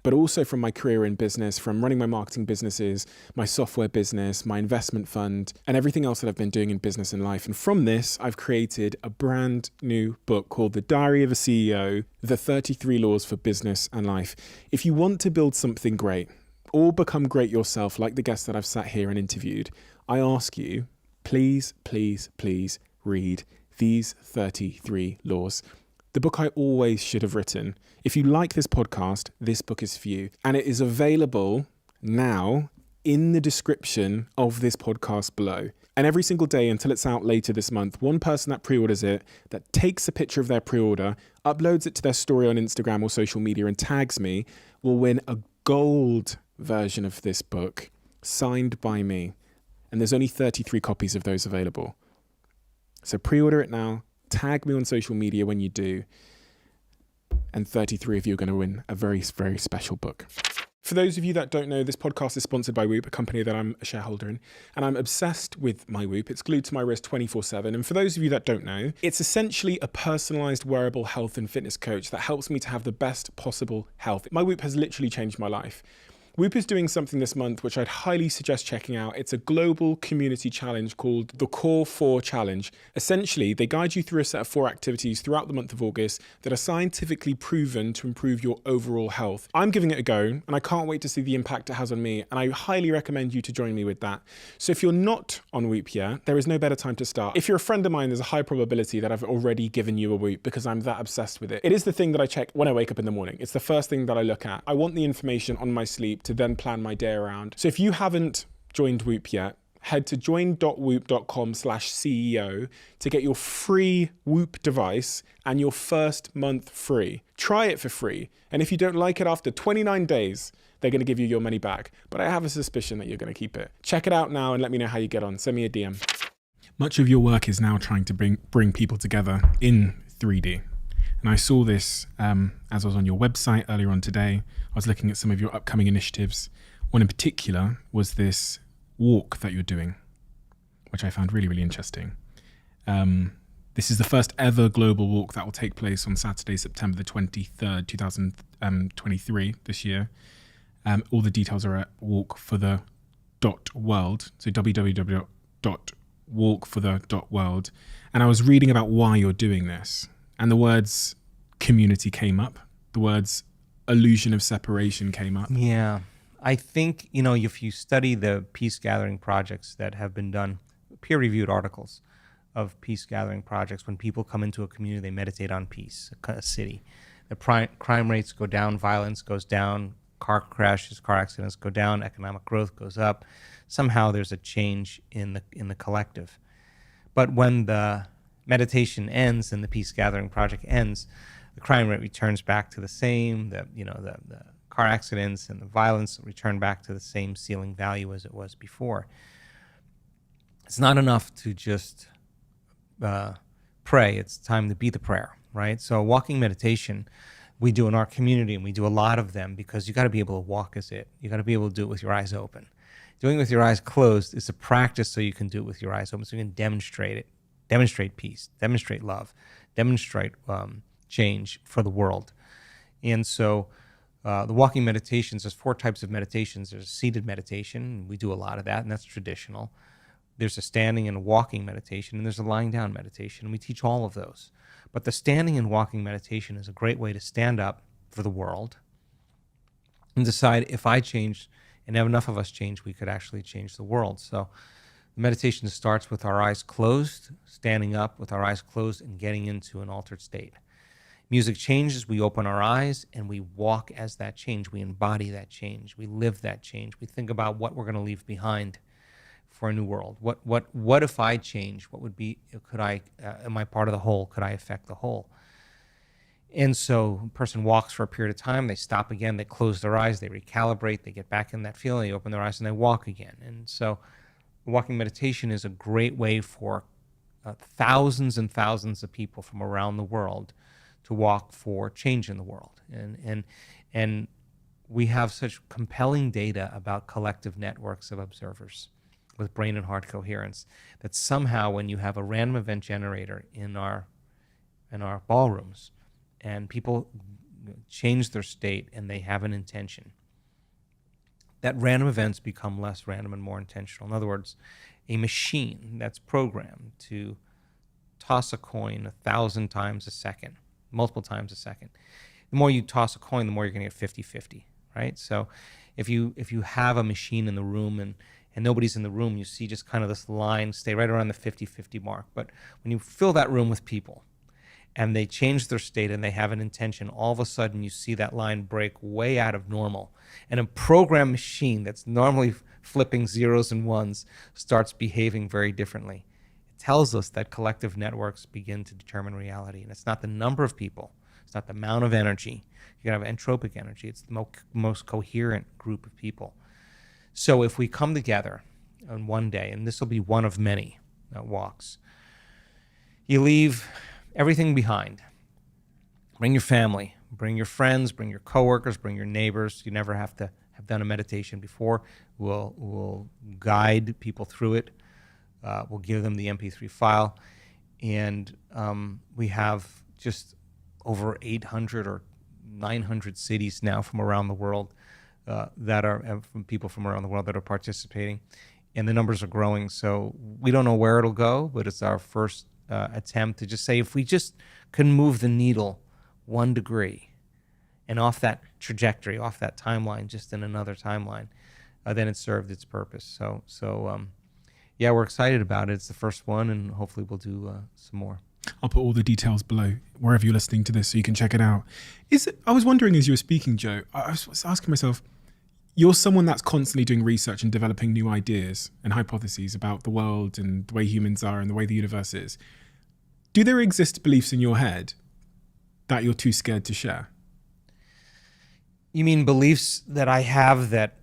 but also from my career in business, from running my marketing businesses, my software business, my investment fund, and everything else that I've been doing in business and life. And from this, I've created a brand new book called The Diary of a CEO, The 33 Laws for Business and Life. If you want to build something great or become great yourself, like the guests that I've sat here and interviewed, I ask you, please, please, please read these 33 laws. The book I always should have written. If you like this podcast, this book is for you. And it is available now in the description of this podcast below. And every single day until it's out later this month, one person that pre-orders it, that takes a picture of their pre-order, uploads it to their story on Instagram or social media and tags me, will win a gold version of this book signed by me. And there's only 33 copies of those available. So pre-order it now, tag me on social media when you do, and 33 of you are going to win a very, very special book. For those of you that don't know, this podcast is sponsored by Whoop, a company that I'm a shareholder in, and I'm obsessed with my Whoop. It's glued to my wrist 24/7. And for those of you that don't know, it's essentially a personalized wearable health and fitness coach that helps me to have the best possible health. My Whoop has literally changed my life. Whoop is doing something this month which I'd highly suggest checking out. It's a global community challenge called the Core 4 Challenge. Essentially, they guide you through a set of 4 activities throughout the month of August that are scientifically proven to improve your overall health. I'm giving it a go, and I can't wait to see the impact it has on me, and I highly recommend you to join me with that. So if you're not on Whoop yet, there is no better time to start. If you're a friend of mine, there's a high probability that I've already given you a Whoop because I'm that obsessed with it. It is the thing that I check when I wake up in the morning. It's the first thing that I look at. I want the information on my sleep to then plan my day around. So if you haven't joined Whoop yet, head to join.whoop.com/CEO to get your free Whoop device and your first month free. Try it for free. And if you don't like it after 29 days, they're going to give you your money back. But I have a suspicion that you're going to keep it. Check it out now and let me know how you get on. Send me a DM. Much of your work is now trying to bring people together in 3D. And I saw this as I was on your website earlier on today. I was looking at some of your upcoming initiatives. One in particular was this walk that you're doing, which I found really, really interesting. This is the first ever global walk that will take place on Saturday, September the 23rd, 2023, this year. All the details are at walkforthe.world, so www.walkforthe.world. And I was reading about why you're doing this. And the words community came up. The words illusion of separation came up. Yeah. I think, if you study the peace gathering projects that have been done, peer-reviewed articles of peace gathering projects, when people come into a community, they meditate on peace, a city. The crime rates go down, violence goes down, car crashes, car accidents go down, economic growth goes up. Somehow there's a change in the collective. But when the meditation ends and the peace gathering project ends, the crime rate returns back to the same. The car accidents and the violence return back to the same ceiling value as it was before. It's not enough to just pray. It's time to be the prayer, right? So walking meditation we do in our community, and we do a lot of them because you got to be able to walk as it. You got to be able to do it with your eyes open. Doing it with your eyes closed is a practice so you can do it with your eyes open, so you can demonstrate it. Demonstrate peace, demonstrate love, demonstrate change for the world. And so the walking meditations, there's 4 types of meditations. There's a seated meditation. We do a lot of that, and that's traditional. There's a standing and a walking meditation, and there's a lying down meditation. And we teach all of those. But the standing and walking meditation is a great way to stand up for the world and decide if I change and have enough of us change, we could actually change the world. So the meditation starts with our eyes closed, standing up with our eyes closed and getting into an altered state. Music changes, we open our eyes and we walk as that change. We embody that change. We live that change. We think about what we're going to leave behind for a new world. What if I change? What would be, am I part of the whole? Could I affect the whole? And so a person walks for a period of time, they stop again, they close their eyes, they recalibrate, they get back in that feeling, they open their eyes and they walk again. And so walking meditation is a great way for thousands and thousands of people from around the world to walk for change in the world. And we have such compelling data about collective networks of observers. with brain and heart coherence, that somehow when you have a random event generator in our ballrooms and people change their state and they have an intention, that random events become less random and more intentional. In other words, a machine that's programmed to toss a coin 1,000 times a second, multiple times a second. The more you toss a coin, the more you're going to get 50-50, right? So if you have a machine in the room and nobody's in the room, you see just kind of this line stay right around the 50-50 mark. But when you fill that room with people and they change their state and they have an intention, all of a sudden you see that line break way out of normal. And a programmed machine that's normally flipping zeros and ones starts behaving very differently. It tells us that collective networks begin to determine reality. And it's not the number of people. It's not the amount of energy. You can have entropic energy. It's the most coherent group of people. So if we come together on one day, and this will be one of many walks, you leave everything behind. Bring your family, bring your friends, bring your coworkers, bring your neighbors. You never have to have done a meditation before. We'll guide people through it. We'll give them the MP3 file. And we have just over 800 or 900 cities now from around the world that are from people from around the world that are participating. And the numbers are growing. So we don't know where it'll go, but it's our first attempt to just say, if we just can move the needle 1 degree and off that trajectory, off that timeline, just in another timeline, then it served its purpose. So yeah, we're excited about it. It's the first one, and hopefully we'll do some more. I'll put all the details below wherever you're listening to this so you can check it out. I was wondering as you were speaking, Joe, I was asking myself, you're someone that's constantly doing research and developing new ideas and hypotheses about the world and the way humans are and the way the universe is. Do there exist beliefs in your head that you're too scared to share? You mean beliefs that I have that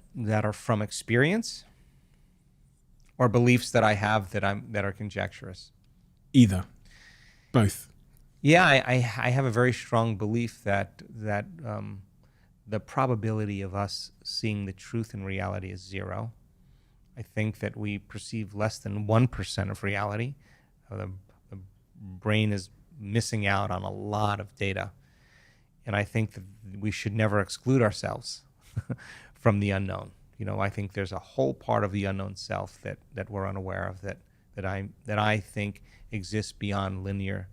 are from experience, or beliefs that I have that are conjecturous? Either. Both. Yeah, I have a very strong belief that the probability of us seeing the truth in reality is zero. I think that we perceive less than 1% of reality. The brain is missing out on a lot of data. And I think that we should never exclude ourselves from the unknown. I think there's a whole part of the unknown self that we're unaware of that I think exists beyond linear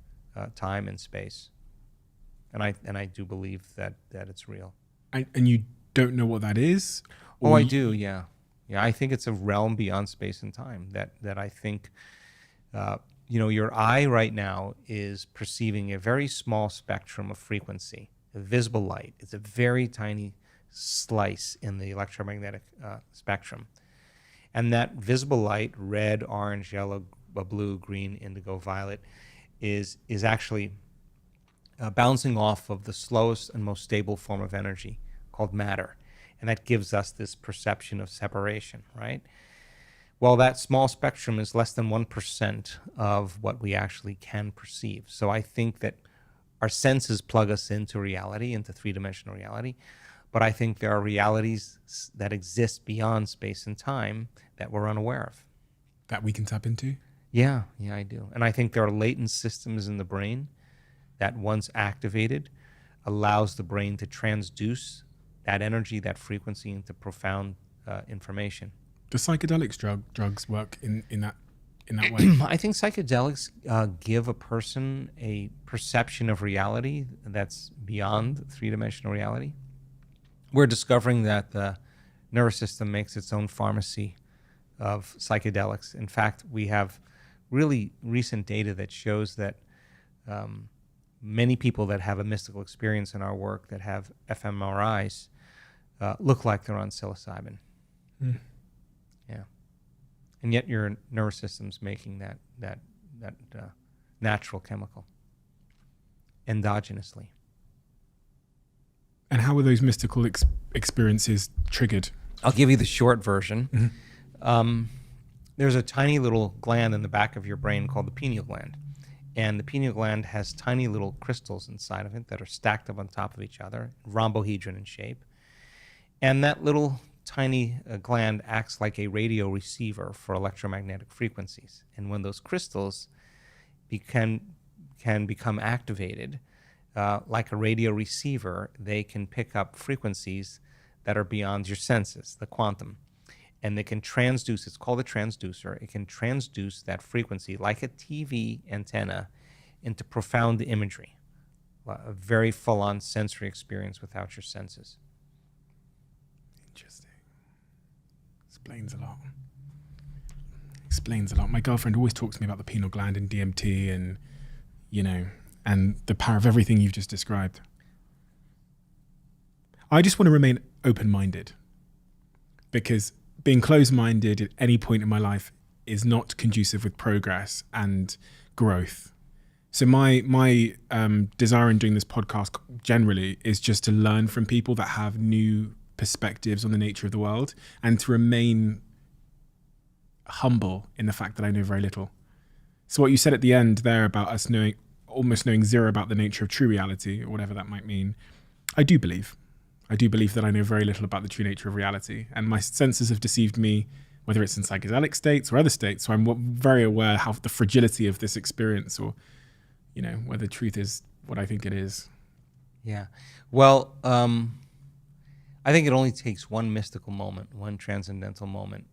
time and space. And I do believe that it's real. And you don't know what that is? Oh, I do, yeah. Yeah, I think it's a realm beyond space and time that I think, your eye right now is perceiving a very small spectrum of frequency, a visible light. It's a very tiny slice in the electromagnetic spectrum. And that visible light, red, orange, yellow, blue, green, indigo, violet, is actually bouncing off of the slowest and most stable form of energy called matter. And that gives us this perception of separation, right? Well, that small spectrum is less than 1% of what we actually can perceive. So I think that our senses plug us into reality, into three-dimensional reality. But I think there are realities that exist beyond space and time that we're unaware of. That we can tap into? Yeah, I do. And I think there are latent systems in the brain that once activated allows the brain to transduce that energy, that frequency into profound information. Do psychedelics drugs work in that way? I think psychedelics give a person a perception of reality that's beyond three-dimensional reality. We're discovering that the nervous system makes its own pharmacy of psychedelics. In fact, we have really recent data that shows that many people that have a mystical experience in our work that have fMRIs look like they're on psilocybin. Mm. Yeah. And yet your nervous system's making that natural chemical endogenously. And how are those mystical experiences triggered? I'll give you the short version. Mm-hmm. There's a tiny little gland in the back of your brain called the pineal gland. And the pineal gland has tiny little crystals inside of it that are stacked up on top of each other, rhombohedron in shape. And that little tiny gland acts like a radio receiver for electromagnetic frequencies. And when those crystals can become activated, like a radio receiver, they can pick up frequencies that are beyond your senses, the quantum. And they can transduce, it's called a transducer, it can transduce that frequency like a TV antenna into profound imagery, a very full-on sensory experience without your senses. Interesting. Explains a lot. Explains a lot. My girlfriend always talks to me about the pineal gland and DMT and, and the power of everything you've just described. I just want to remain open-minded, because being closed-minded at any point in my life is not conducive with progress and growth. So my desire in doing this podcast generally is just to learn from people that have new perspectives on the nature of the world, and to remain humble in the fact that I know very little. So what you said at the end there about us almost knowing zero about the nature of true reality, or whatever that might mean, I do believe that I know very little about the true nature of reality, and my senses have deceived me, whether it's in psychedelic states or other states. So I'm very aware how the fragility of this experience, or whether truth is what I think it is. Yeah. Well, I think it only takes one mystical moment, one transcendental moment,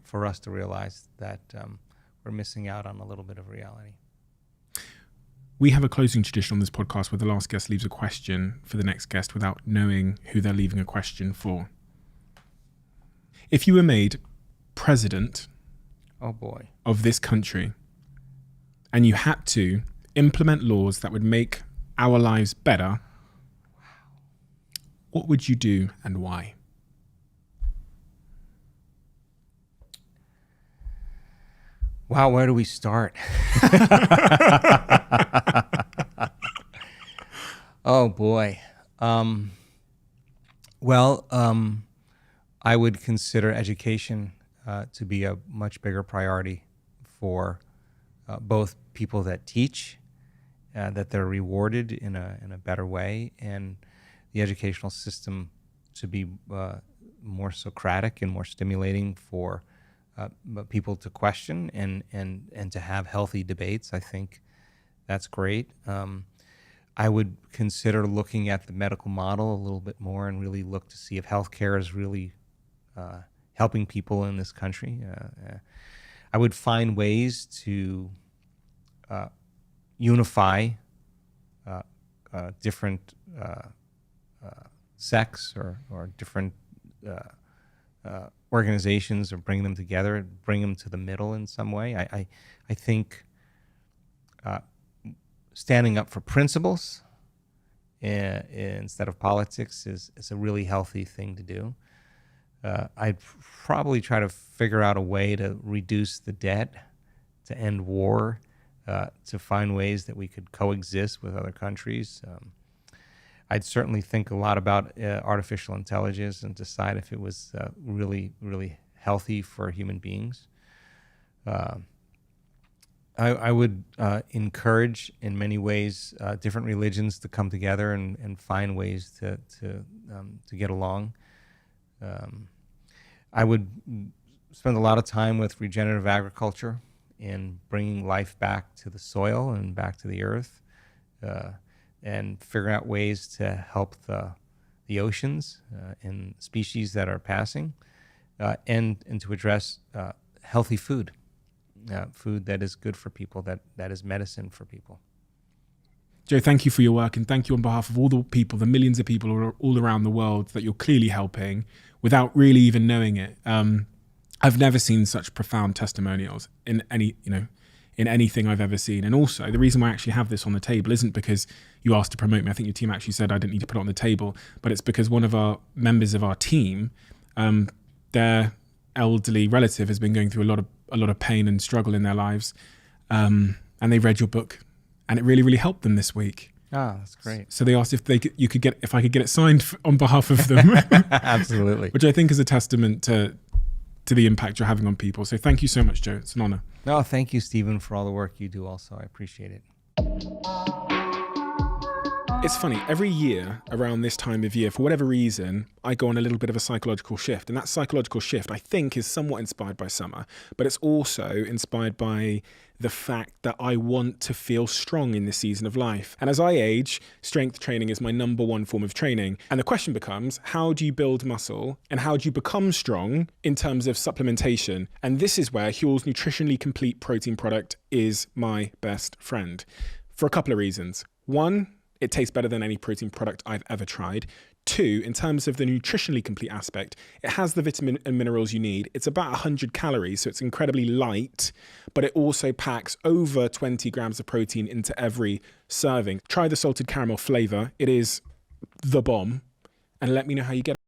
for us to realize that we're missing out on a little bit of reality. We have a closing tradition on this podcast where the last guest leaves a question for the next guest without knowing who they're leaving a question for. If you were made president of this country, and you had to implement laws that would make our lives better, what would you do and why? Wow, where do we start? Oh, boy. I would consider education to be a much bigger priority for both people that teach, that they're rewarded in a better way, and the educational system to be more Socratic and more stimulating for people to question and to have healthy debates. I think that's great. I would consider looking at the medical model a little bit more and really look to see if healthcare is really helping people in this country. I would find ways to unify different sects or different organizations, or bring them together, bring them to the middle in some way. I think standing up for principles instead of politics is a really healthy thing to do. I'd probably try to figure out a way to reduce the debt, to end war, to find ways that we could coexist with other countries. I'd certainly think a lot about artificial intelligence and decide if it was really, really healthy for human beings. I would encourage, in many ways, different religions to come together and find ways to get along. I would spend a lot of time with regenerative agriculture and bringing life back to the soil and back to the earth, and figuring out ways to help the oceans and species that are passing, and to address healthy food. Food that is good for people, that is medicine for people. Joe, thank you for your work, and thank you on behalf of all the people, the millions of people all around the world that you're clearly helping without really even knowing it. I've never seen such profound testimonials in anything I've ever seen. And also, the reason why I actually have this on the table isn't because you asked to promote me. I think your team actually said I didn't need to put it on the table, but it's because one of our members of our team, their elderly relative has been going through a lot of pain and struggle in their lives, and they read your book, and it really, really helped them this week. Ah, that's great. So they asked if I could get it signed on behalf of them. Absolutely. Which I think is a testament to the impact you're having on people. So thank you so much, Joe. It's an honor. No, thank you, Stephen, for all the work you do also. I appreciate it. It's funny, every year around this time of year, for whatever reason, I go on a little bit of a psychological shift. And that psychological shift, I think, is somewhat inspired by summer, but it's also inspired by the fact that I want to feel strong in this season of life. And as I age, strength training is my number one form of training. And the question becomes, how do you build muscle and how do you become strong in terms of supplementation? And this is where Huel's nutritionally complete protein product is my best friend for a couple of reasons. One, it tastes better than any protein product I've ever tried. Two, in terms of the nutritionally complete aspect, it has the vitamin and minerals you need. It's about 100 calories, so it's incredibly light, but it also packs over 20 grams of protein into every serving. Try the salted caramel flavor. It is the bomb, and let me know how you get it.